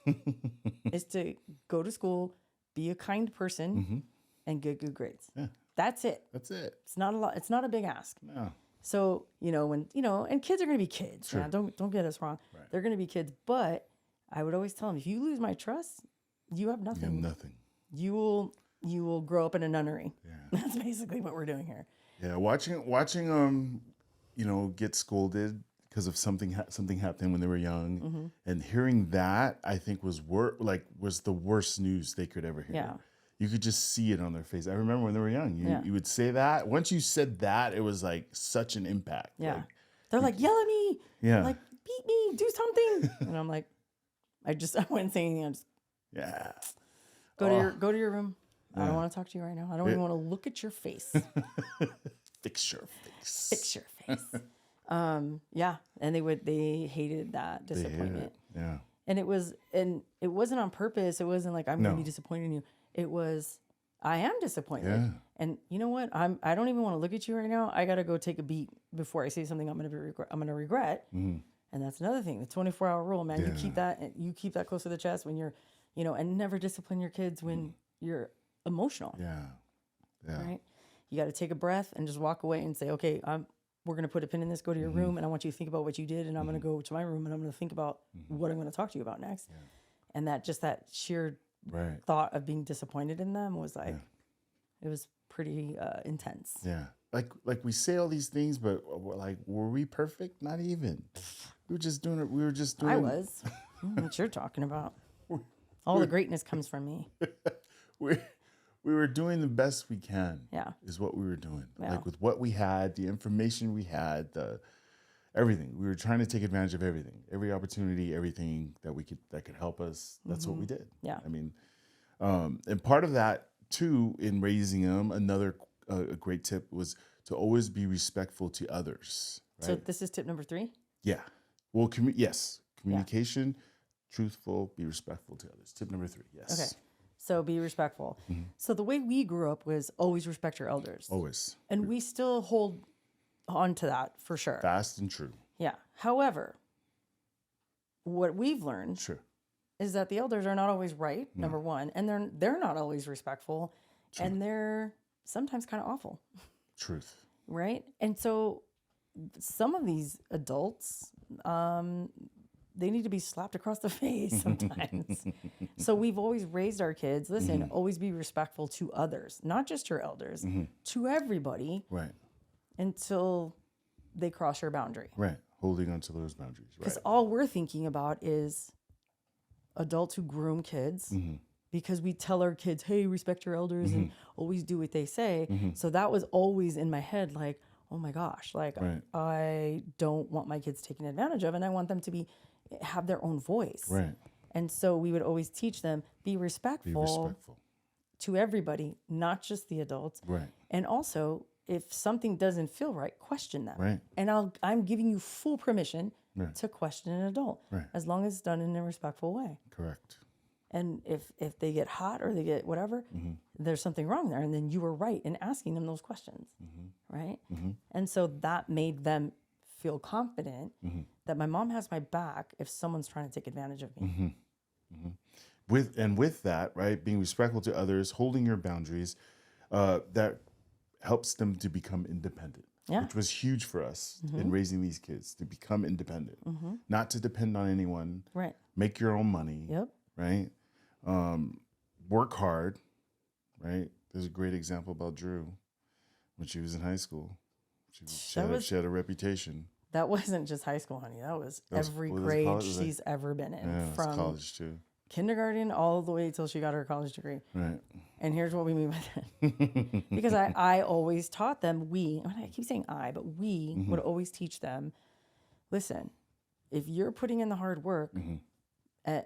is to go to school, be a kind person, and get good grades. Yeah. That's it. That's it. It's not a lot. It's not a big ask. No. So, when, and kids are going to be kids. Sure. Man. Don't get us wrong. Right. They're going to be kids. But I would always tell them, if you lose my trust, you have nothing. You have nothing. You will grow up in a nunnery. Yeah. That's basically what we're doing here. Yeah. Watching get scolded because of something happened when they were young, and hearing that, I think was the worst news they could ever hear. Yeah. You could just see it on their face. I remember when they were young, you would say that. Once you said that, it was like such an impact. Yeah. They're like, yell at me. Yeah. Like, beat me, do something. And I'm like, I wouldn't say anything. I just go to your room. Yeah. I don't want to talk to you right now. I don't even want to look at your face. Fix your face. Fix your face. Yeah. And they hated that disappointment. Yeah. And it wasn't on purpose. It wasn't like I'm going to be disappointed in you. It was, I am disappointed. Yeah. And you know what? I don't even want to look at you right now. I got to go take a beat before I say something I'm going to regret. Mm-hmm. And that's another thing. The 24-hour rule, man. Yeah. You keep that close to the chest when you're, and never discipline your kids when you're emotional. Yeah. Yeah. Right? You got to take a breath and just walk away and say, okay, we're going to put a pin in this, go to your room, and I want you to think about what you did, and I'm going to go to my room, and I'm going to think about what I'm going to talk to you about next. Yeah. And that sheer thought of being disappointed in them was like, it was pretty intense. Yeah. Like we say all these things, but like, were we perfect? Not even. We were just doing it. I was. What you're talking about. All the greatness comes from me. We were doing the best we can. Yeah. Is what we were doing. Yeah. Like with what we had, the information we had, everything. We were trying to take advantage of everything. Every opportunity, everything that could help us. That's what we did. Yeah. I mean, and part of that too, in raising them, another a great tip was to always be respectful to others. Right? So this is tip number 3? Yeah. Well, yes. Communication, truthful, be respectful to others. Tip number 3, yes. Okay. So be respectful. So the way we grew up was always respect your elders. Always. And we still hold on to that for sure. Fast and true. Yeah. However, what we've learned is that the elders are not always right, number one, and they're not always respectful, and they're sometimes kind of awful. Truth. Right? And so some of these adults, they need to be slapped across the face sometimes. So we've always raised our kids, listen, always be respectful to others, not just your elders, to everybody. Right. Until they cross your boundary. Right. Holding on to those boundaries. Right. Because all we're thinking about is adults who groom kids because we tell our kids, hey, respect your elders and always do what they say. So that was always in my head, like, oh my gosh, like I don't want my kids taken advantage of, and I want them to have their own voice. Right. And so we would always teach them, be respectful to everybody, not just the adults. Right. And also, if something doesn't feel right, question them. Right. And I'm giving you full permission to question an adult, as long as it's done in a respectful way. Correct. And if they get hot or they get whatever, there's something wrong there. And then you were right in asking them those questions, right? And so that made them feel confident that my mom has my back if someone's trying to take advantage of me. With that, right, being respectful to others, holding your boundaries, that helps them to become independent. Which was huge for us in raising these kids, to become independent, not to depend on anyone. Right. Make your own money. Yep. Right. Work hard. Right. There's a great example about Drew when she was in high school. She had a reputation. That wasn't just high school, honey. That was every grade she's ever been in. Yeah, from college too. Kindergarten all the way till she got her college degree. Right. And here's what we mean by that. Because I always taught them, I keep saying but we would always teach them, listen, if you're putting in the hard work,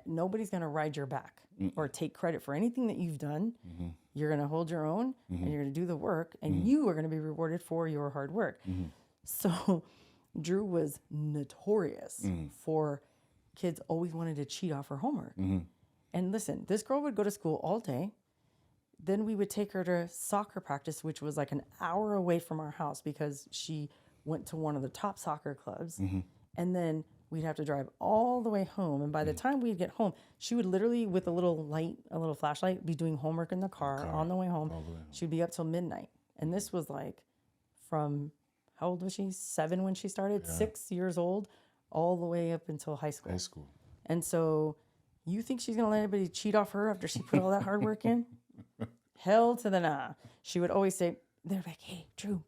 nobody's going to ride your back or take credit for anything that you've done. You're going to hold your own and you're going to do the work, and you are going to be rewarded for your hard work. So Drew was notorious for kids always wanted to cheat off her homework. And listen, this girl would go to school all day. Then we would take her to soccer practice, which was like an hour away from our house because she went to one of the top soccer clubs. And then we'd have to drive all the way home. And by the time we'd get home, she would literally, with a little flashlight, be doing homework in the car on the way home. She'd be up till midnight. And this was like from, how old was she? 7 when she started? 6 years old, all the way up until high school. And so you think she's going to let anybody cheat off her after she put all that hard work in? Hell to the nah. She would always say, they're like, hey, Drew,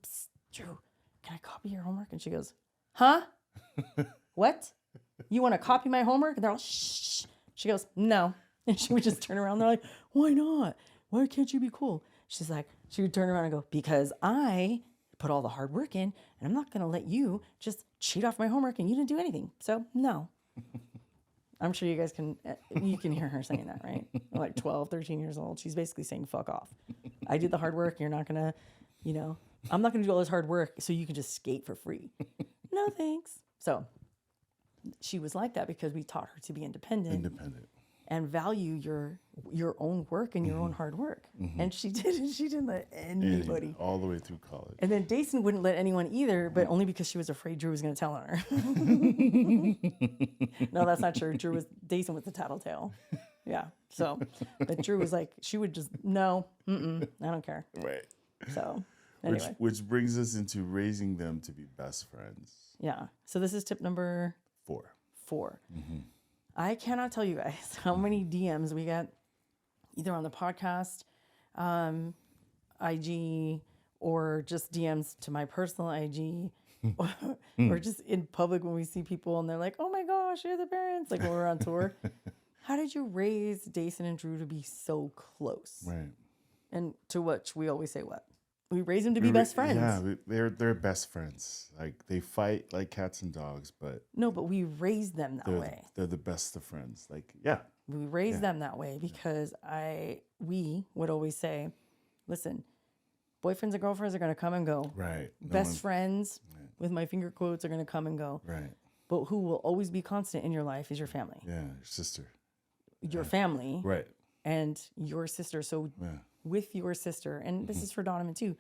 can I copy your homework? And she goes, huh? What? You want to copy my homework? And they're all, shh. She goes, no. And she would just turn around. They're like, why not? Why can't you be cool? She's like, she would turn around and go, because I put all the hard work in, and I'm not going to let you just cheat off my homework and you didn't do anything. So, no. I'm sure you guys can hear her saying that, right? Like 12, 13 years old. She's basically saying, fuck off. I did the hard work. You're not going to, I'm not going to do all this hard work so you can just skate for free. No, thanks. So she was like that because we taught her to be independent and value your own work and your own hard work. And she didn't let anybody. All the way through college. And then Dason wouldn't let anyone either, but only because she was afraid Drew was going to tell on her. No, that's not true. Dason was the tattletale. Yeah. So, but Drew was like, she would just, no, I don't care. Right. So. Anyway. Which brings us into raising them to be best friends. Yeah. So this is tip number 4. 4. I cannot tell you guys how many DMs we get either on the podcast, IG, or just DMs to my personal IG, or just in public when we see people and they're like, oh my gosh, you're the parents, like when we're on tour. How did you raise Dason and Drew to be so close? Right. And to which we always say what? We raise them to be best friends. Yeah, they're best friends. Like they fight like cats and dogs, but no, but we raise them that way. They're the best of friends. Like, yeah. We raise them that way because we would always say, listen, boyfriends and girlfriends are going to come and go. Right. Best friends, with my finger quotes, are going to come and go. Right. But who will always be constant in your life is your family. Yeah, your sister. Your family. Right. And your sister. So with your sister, and this is for Donovan too,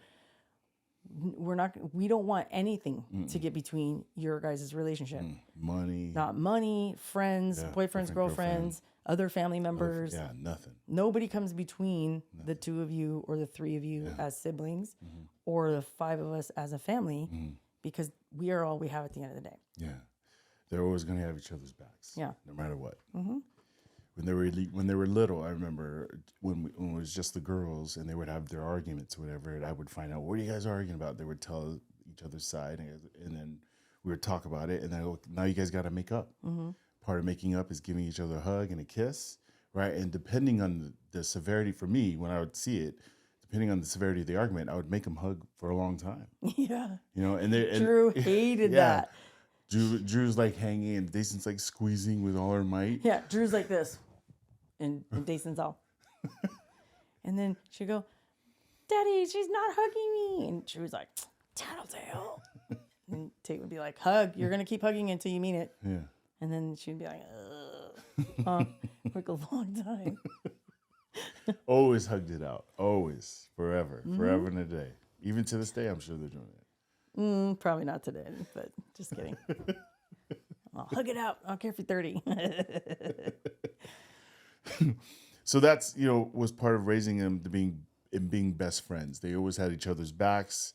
we don't want anything to get between your guys' relationship. Money. Not money, friends, boyfriends, girlfriends, other family members. Yeah, nothing. Nobody comes between the 2 of you or the 3 of you as siblings or the 5 of us as a family because we are all we have at the end of the day. Yeah. They're always going to have each other's backs. Yeah. No matter what. When they were little, I remember when it was just the girls and they would have their arguments or whatever, and I would find out, what are you guys arguing about? They would tell each other's side, and then we would talk about it, and then now you guys got to make up. Part of making up is giving each other a hug and a kiss, right? And depending on the severity, for me, when I would see it, depending on the severity of the argument, I would make them hug for a long time. Yeah. You know, and Drew hated that. Drew's like hanging and Dason's like squeezing with all her might. Yeah, Drew's like this. And Dason's all. And then she'd go, Daddy, she's not hugging me. And Drew's like, tattletale. And Tate would be like, hug. You're going to keep hugging until you mean it. Yeah. And then she'd be like, ugh. Like a long time. Always hugged it out. Always. Forever. Forever and a day. Even to this day, I'm sure they're doing it. Probably not today, but just kidding. I'll hug it out. I don't care if you're 30. So that's, was part of raising them to being best friends. They always had each other's backs.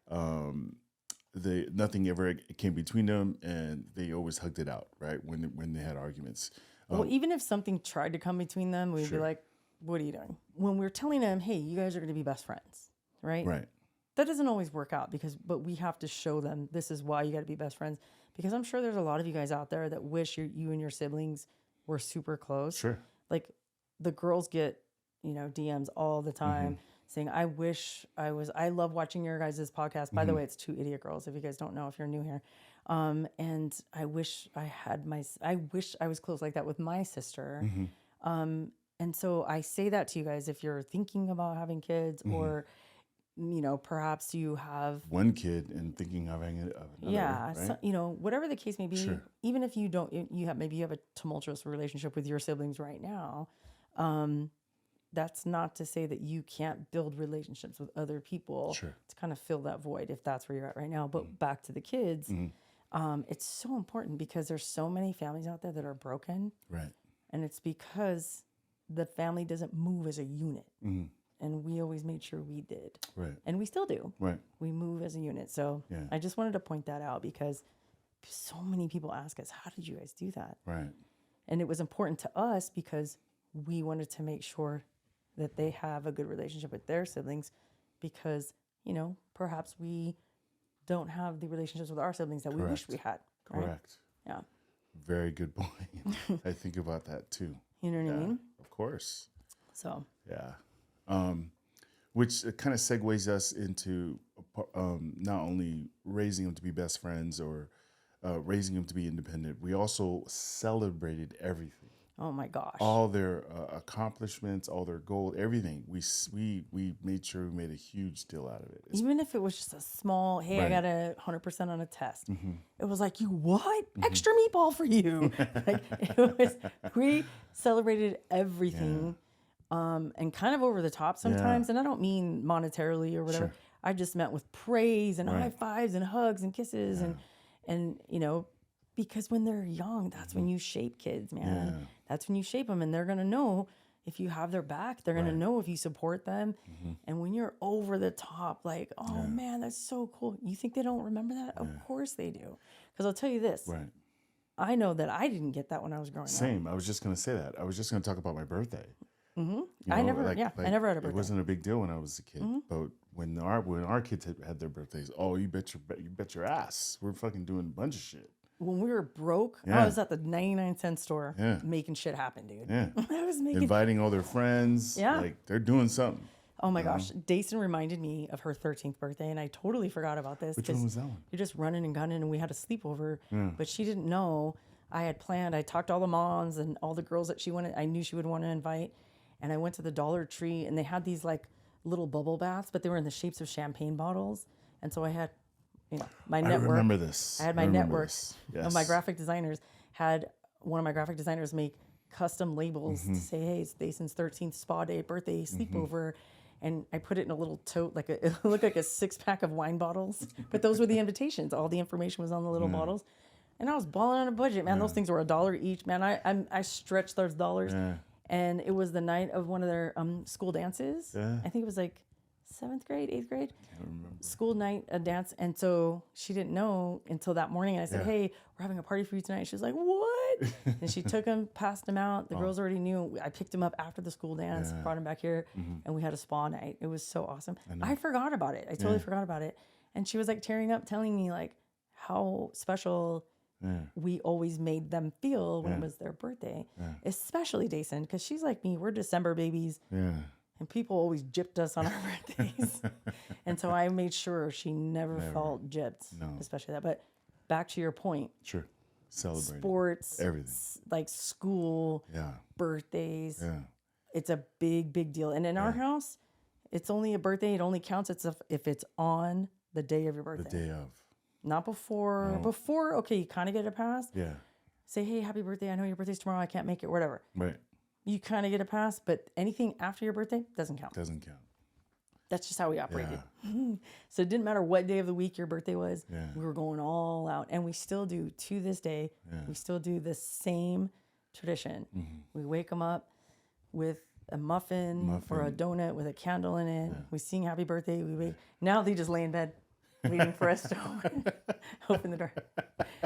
Nothing ever came between them, and they always hugged it out, right? When they had arguments. Well, even if something tried to come between them, we'd be like, what are you doing? When we're telling them, hey, you guys are going to be best friends, right? Right. That doesn't always work out but we have to show them this is why you got to be best friends. Because I'm sure there's a lot of you guys out there that wish you and your siblings were super close. Sure. Like the girls get, DMs all the time saying, I love watching your guys' podcast. By the way, it's 2 Idiot Girls, if you guys don't know, if you're new here. And I wish I was close like that with my sister. And so I say that to you guys, if you're thinking about having kids or, perhaps you have one kid and thinking of having another. Yeah. Right? So, whatever the case may be, Sure. even if you don't, you have a tumultuous relationship with your siblings right now. That's not to say that you can't build relationships with other people Sure. to kind of fill that void if that's where you're at right now. But back to the kids, it's so important because there's so many families out there that are broken. Right. And it's because the family doesn't move as a unit. And we always made sure we did. Right. And we still do. Right. We move as a unit. So I just wanted to point that out because so many people ask us, how did you guys do that? Right. And it was important to us because we wanted to make sure that they have a good relationship with their siblings because, perhaps we don't have the relationships with our siblings that we wish we had. Right? Correct. Yeah. Very good point. I think about that too. You know what I mean? Of course. So. Yeah. Which kind of segues us into not only raising them to be best friends or raising them to be independent, we also celebrated everything. Oh my gosh. All their accomplishments, all their goals, everything. We made sure we made a huge deal out of it. Even if it was just a small, hey, I got 100% on a test. It was like, you what? Extra meatball for you. We celebrated everything. And kind of over the top sometimes. And I don't mean monetarily or whatever. Sure. I just meant with praise and high fives and hugs and kisses and because when they're young, that's when you shape kids, man. That's when you shape them, and they're gonna know, if you have their back, they're going to know if you support them. And when you're over the top, like, oh man, that's so cool. You think they don't remember that? Of course they do. Because I'll tell you this. Right. I know that I didn't get that when I was growing up. Same. I was just going to say that. I was just going to talk about my birthday. I never had a birthday. It wasn't a big deal when I was a kid. But when our kids had their birthdays, oh, you bet your ass. We're fucking doing a bunch of shit. When we were broke, I was at the 99-cent store making shit happen, dude. Yeah. I was making Inviting all their friends. Yeah. Like, they're doing something. Oh my gosh. Dayson reminded me of her 13th birthday, and I totally forgot about this. Which one was that one? You're just running and gunning, and we had a sleepover. But she didn't know. I had planned. I talked to all the moms and all the girls that I knew she would want to invite. And I went to the Dollar Tree, and they had these like little bubble baths, but they were in the shapes of champagne bottles. And so I had, my network. I remember this. I had my network Yes. of my graphic designers. Had one of my graphic designers make custom labels to say, hey, it's Dayson's 13th spa day, birthday, sleepover. And I put it in a little tote, it looked like a 6-pack of wine bottles. But those were the invitations. All the information was on the little bottles. And I was balling on a budget, man. Those things were $1 each, man. I stretched those dollars. Yeah. And it was the night of one of their school dances. Yeah. I think it was like 7th grade, 8th grade. School night, a dance. And so she didn't know until that morning. And I said, hey, we're having a party for you tonight. She was like, what? And she took him, passed him out. The girls already knew. I picked him up after the school dance, brought him back here, and we had a spa night. It was so awesome. I forgot about it. I totally forgot about it. And she was like tearing up, telling me like how special we always made them feel when it was their birthday, especially Dayson, because she's like me. We're December babies, and people always gypped us on our birthdays. And so I made sure she never felt gypped, especially that. But back to your point. Sure. Celebrating. Sports. Everything. Like school. Birthdays. It's a big, big deal. And in our house, it's only a birthday. It only counts if it's on the day of your birthday. The day of. Not before. No. Before, okay, you kind of get a pass. Yeah. Say, hey, happy birthday. I know your birthday's tomorrow. I can't make it, whatever. Right. You kind of get a pass, but anything after your birthday doesn't count. Doesn't count. That's just how we operated. So it didn't matter what day of the week your birthday was. We were going all out. And we still do, to this day, we still do the same tradition. We wake them up with a muffin or a donut with a candle in it. We sing happy birthday. We wait. Now they just lay in bed waiting for us to open the door.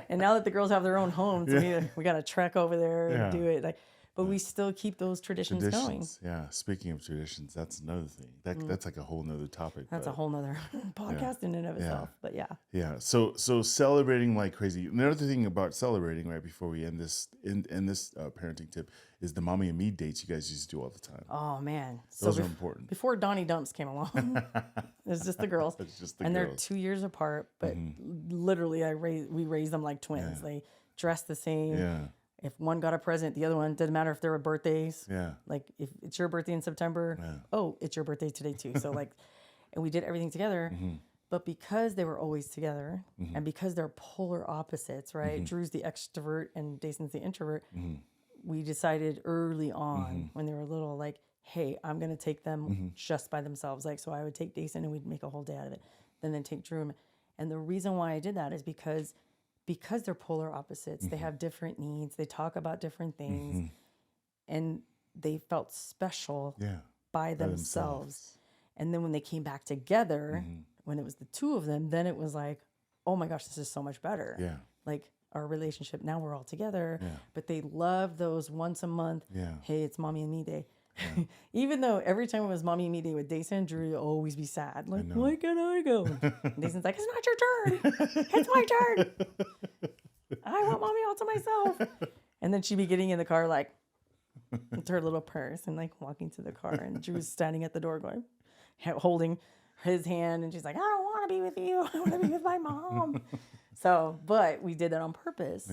And now that the girls have their own homes, we got to trek over there and do it. But we still keep those traditions going. Yeah. Speaking of traditions, that's another thing. That's like a whole nother topic. That's a whole nother podcast in and of itself. But yeah. Yeah. So celebrating like crazy. Another thing about celebrating, right before we end this this parenting tip, is the mommy and me dates you guys used to do all the time. Oh man, those are important. Before Donnie Dumps came along, it was just the girls. It's just the and girls. They're 2 years apart, but literally we raised them like twins. They dress the same. Yeah. If one got a present, the other one, doesn't matter if there were birthdays. Yeah. Like if it's your birthday in September, oh, it's your birthday today too. So like, and we did everything together. But because they were always together and because they're polar opposites, right? Drew's the extrovert and Dayson's the introvert. We decided early on when they were little, like, hey, I'm going to take them just by themselves. Like, so I would take Dayson and we'd make a whole day out of it. Then take Drew. And the reason why I did that is because they're polar opposites. They have different needs. They talk about different things. And they felt special by themselves. And then when they came back together, when it was the two of them, then it was like, oh my gosh, this is so much better. Yeah. Like our relationship, now we're all together. But they love those once a month, hey, it's mommy and me day. Even though every time it was mommy and me day with Dayson, Drew would always be sad. Like, why can't I go? And Dayson's like, it's not your turn. It's my turn. I want mommy all to myself. And then she'd be getting in the car like, with her little purse and like walking to the car. And Drew's standing at the door going, holding his hand. And she's like, I don't want to be with you. I want to be with my mom. So, but we did that on purpose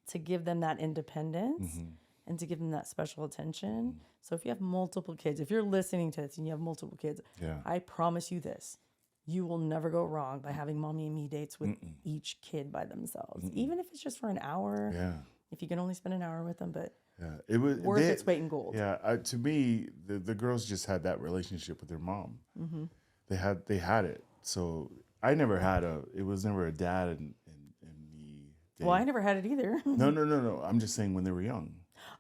to give them that independence and to give them that special attention. So if you have multiple kids, if you're listening to this and you have multiple kids, I promise you this, you will never go wrong by having mommy and me dates with each kid by themselves. Even if it's just for an hour, if you can only spend an hour with them, but it was worth its weight in gold. Yeah, to me, the girls just had that relationship with their mom. They had it. So I never had it was never a dad and me. Well, I never had it either. No. I'm just saying when they were young.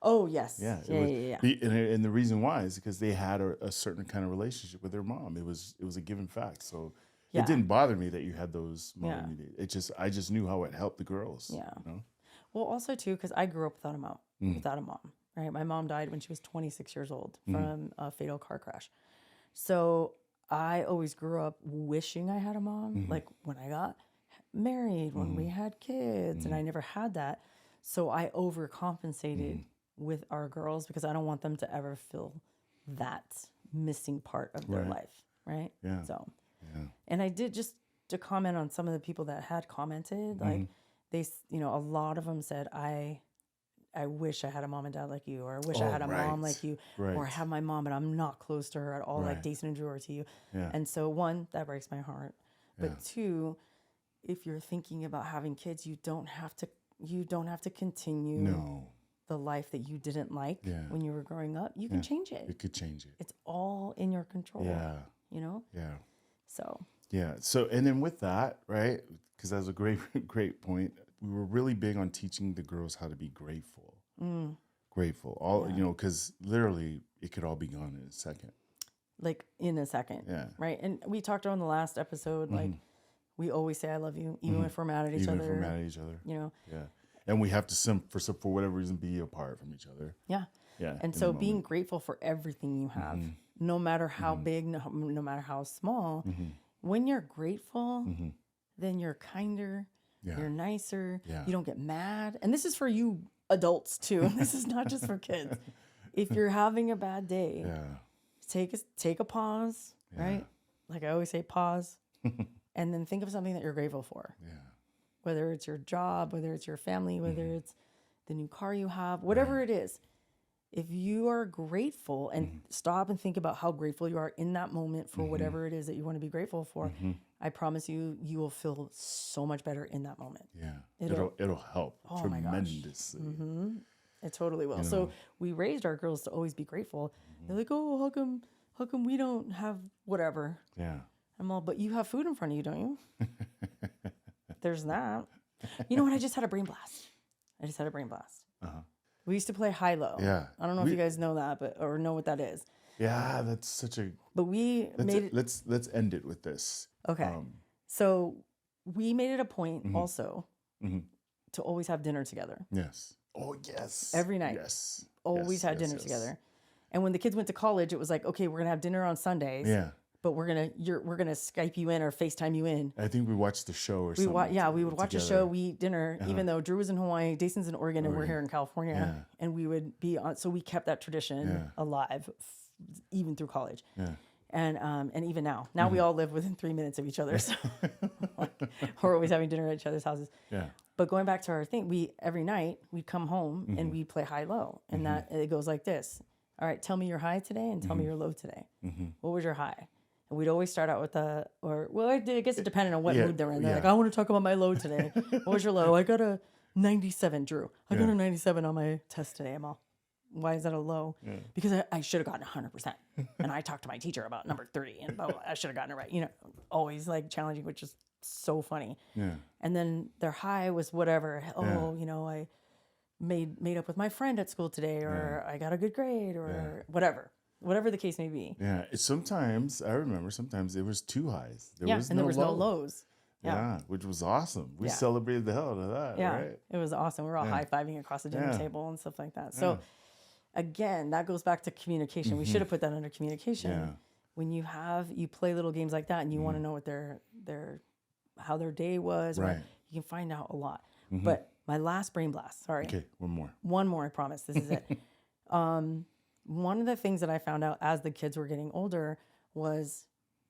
Oh, yes. Yeah, Yeah, it was. yeah, yeah. And the reason why is because they had a certain kind of relationship with their mom. It was a given fact. So Yeah. it didn't bother me that you had those Yeah. mom days. I just knew how it helped the girls. Yeah. You know? Well, also, too, because I grew up without a mom, right? My mom died when she was 26 years old from a fatal car crash. So I always grew up wishing I had a mom, like when I got married, when we had kids, and I never had that. So I overcompensated with our girls because I don't want them to ever feel that missing part of their life, right? Yeah. So, Yeah. and I did, just to comment on some of the people that had commented, like they, a lot of them said, I wish I had a mom and dad like you, or I wish I had a mom like you, or I have my mom and I'm not close to her at all, like Jason and Drew are to you. Yeah. And so, one, that breaks my heart. But two, if you're thinking about having kids, you don't have to continue the life that you didn't like when you were growing up. You can change it. It could change it. It's all in your control. Yeah. Yeah. So. Yeah. So, and then with that, right? Because that was a great point. We were really big on teaching the girls how to be grateful. Grateful. Because literally it could all be gone in a second. Like in a second. Yeah. Right. And we talked on the last episode, like we always say I love you, even if we're mad at each other. Even if we're mad at each other. Yeah. And we have to for whatever reason be apart from each other. Yeah. Yeah. And so being grateful for everything you have, no matter how big, no matter how small, when you're grateful, then you're kinder, you're nicer, you don't get mad. And this is for you adults too. This is not just for kids. If you're having a bad day, take a pause, right? Like I always say, pause, and then think of something that you're grateful for. Yeah. Whether it's your job, whether it's your family, whether it's the new car you have, whatever it is. If you are grateful and stop and think about how grateful you are in that moment for whatever it is that you want to be grateful for, I promise you, you will feel so much better in that moment. Yeah. It'll help tremendously. It totally will. So we raised our girls to always be grateful. They're like, oh, how come we don't have whatever? Yeah. I'm all, but you have food in front of you, don't you? There's that. You know what? I just had a brain blast. We used to play high-low. Yeah. I don't know if you guys know that, or know what that is. Yeah, that's such a. But we made it. Let's end it with this. Okay. So we made it a point also to always have dinner together. Yes. Oh yes. Every night. Yes. Always had dinner together. And when the kids went to college, it was like, okay, we're gonna have dinner on Sundays. Yeah. But we're gonna Skype you in or FaceTime you in. I think we watched the show or something. We would watch a show, we eat dinner, even though Drew was in Hawaii, Jason's in Oregon, and we're here in California. And we would be on. So we kept that tradition alive, even through college. Yeah. And even now. Now we all live within 3 minutes of each other. So we're always having dinner at each other's houses. Yeah. But going back to our thing, every night we'd come home and we'd play high-low. And that it goes like this. All right, tell me your high today and tell me your low today. What was your high? And we'd always start out with I guess it depended on what mood they're in. They're like, I want to talk about my low today. What was your low? I got a 97, Drew. I got a 97 on my test today. I'm all, why is that a low? Yeah. Because I should have gotten 100%. And I talked to my teacher about number 30 and I should have gotten it right. Always like challenging, which is so funny. Yeah. And then their high was whatever. I made up with my friend at school today, or I got a good grade, or whatever the case may be. Yeah. I remember sometimes it was two highs. There was no lows. Yeah. Which was awesome. We celebrated the hell out of that. Yeah. Right? It was awesome. We were all high-fiving across the dinner table and stuff like that. So again, that goes back to communication. We should have put that under communication. Yeah. When you play little games like that and you want to know what how their day was, right? You can find out a lot. But my last brain blast, sorry. Okay, one more, I promise. This is it. One of the things that I found out as the kids were getting older was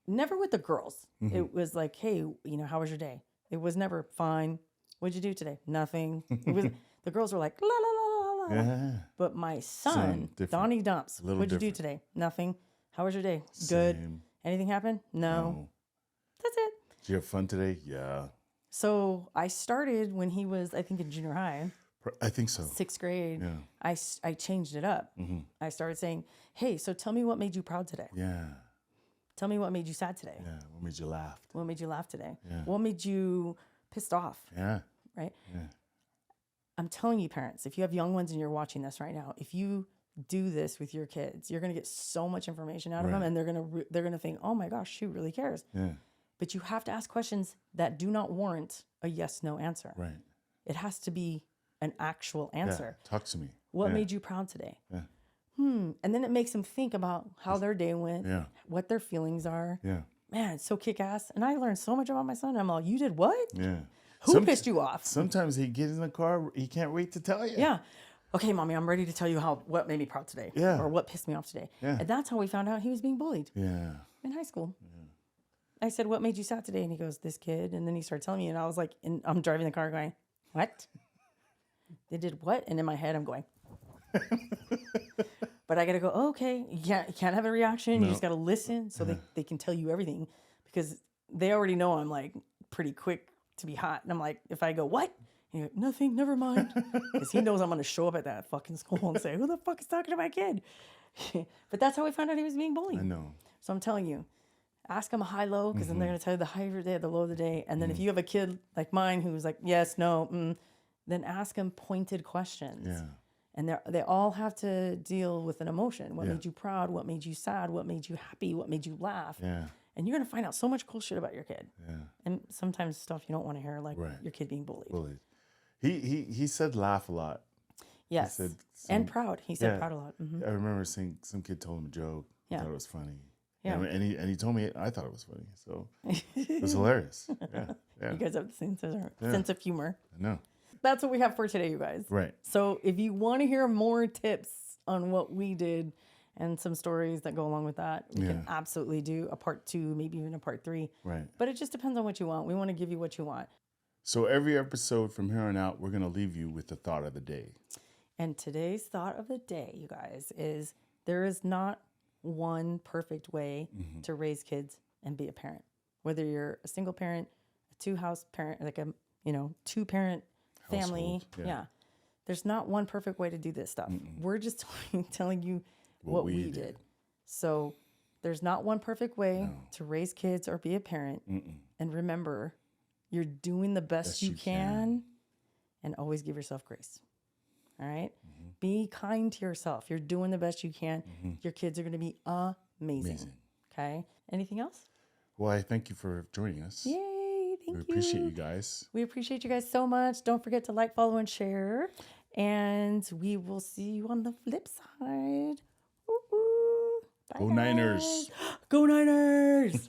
never with the girls. It was like, hey, how was your day? It was never fine. What'd you do today? Nothing. It was the girls were like, la la la la la. Yeah. But my son, Donnie Dumps, what'd you do today? Nothing. How was your day? Good. Anything happen? No. That's it. Did you have fun today? Yeah. So I started when he was, I think, in junior high. I think so. 6th grade. Yeah. I changed it up. I started saying, hey, so tell me what made you proud today. Yeah. Tell me what made you sad today. Yeah. What made you laugh? What made you laugh today? Yeah. What made you pissed off? Yeah. Right? Yeah. I'm telling you, parents, if you have young ones and you're watching this right now, if you do this with your kids, you're going to get so much information out of them, and they're going to think, oh my gosh, she really cares. Yeah. But you have to ask questions that do not warrant a yes/no answer. Right. It has to be an actual answer. Yeah. Talk to me. What made you proud today? Yeah. And then it makes them think about how their day went, Yeah. what their feelings are. Yeah. Man, it's so kick-ass. And I learned so much about my son. I'm all, you did what? Yeah. Who pissed you off? Sometimes he gets in the car, he can't wait to tell you. Yeah. Okay, mommy, I'm ready to tell you what made me proud today. Yeah. Or what pissed me off today. Yeah. And that's how we found out he was being bullied Yeah. in high school. I said, what made you sad today? And he goes, this kid. And then he started telling me, and I was like, I'm driving the car going, what? They did what? And in my head, I'm going. But I got to go, okay, you can't have a reaction. You just got to listen so they can tell you everything, because they already know I'm like pretty quick to be hot. And I'm like, if I go, what? And you go, nothing, never mind. Because he knows I'm going to show up at that fucking school and say, who the fuck is talking to my kid? But that's how we found out he was being bullied. I know. So I'm telling you, ask them a high-low, because then they're going to tell you the high of the day, the low of the day. And then if you have a kid like mine who's like, yes, no, then ask them pointed questions. Yeah. And they all have to deal with an emotion. What made you proud? What made you sad? What made you happy? What made you laugh? Yeah. And you're going to find out so much cool shit about your kid. Yeah. And sometimes stuff you don't want to hear, like your kid being bullied. Bullied. He said laugh a lot. Yes. He said and proud. He said proud a lot. Mm-hmm. I remember seeing some kid told him a joke. Yeah. I thought it was funny. Yeah. And he told me I thought it was funny. So it was hilarious. Yeah. Yeah. You guys have the sense of humor. I know. That's what we have for today, you guys. Right. So if you want to hear more tips on what we did and some stories that go along with that, we can absolutely do a part 2, maybe even a part 3. Right. But it just depends on what you want. We want to give you what you want. So every episode from here on out, we're going to leave you with the thought of the day. And today's thought of the day, you guys, is there is not one perfect way to raise kids and be a parent. Whether you're a single parent, a 2-house parent, like a 2-parent family. Yeah. There's not one perfect way to do this stuff. We're just telling you what we did. So there's not one perfect way to raise kids or be a parent. And remember, you're doing the best you can, and always give yourself grace. All right? Be kind to yourself. You're doing the best you can. Your kids are going to be amazing. Okay? Anything else? Well, I thank you for joining us. Yay. Thank We you. appreciate you guys. We appreciate you guys so much. Don't forget to like, follow, and share. And we will see you on the flip side. Woo-hoo. Bye, Go guys. Niners. Go Niners.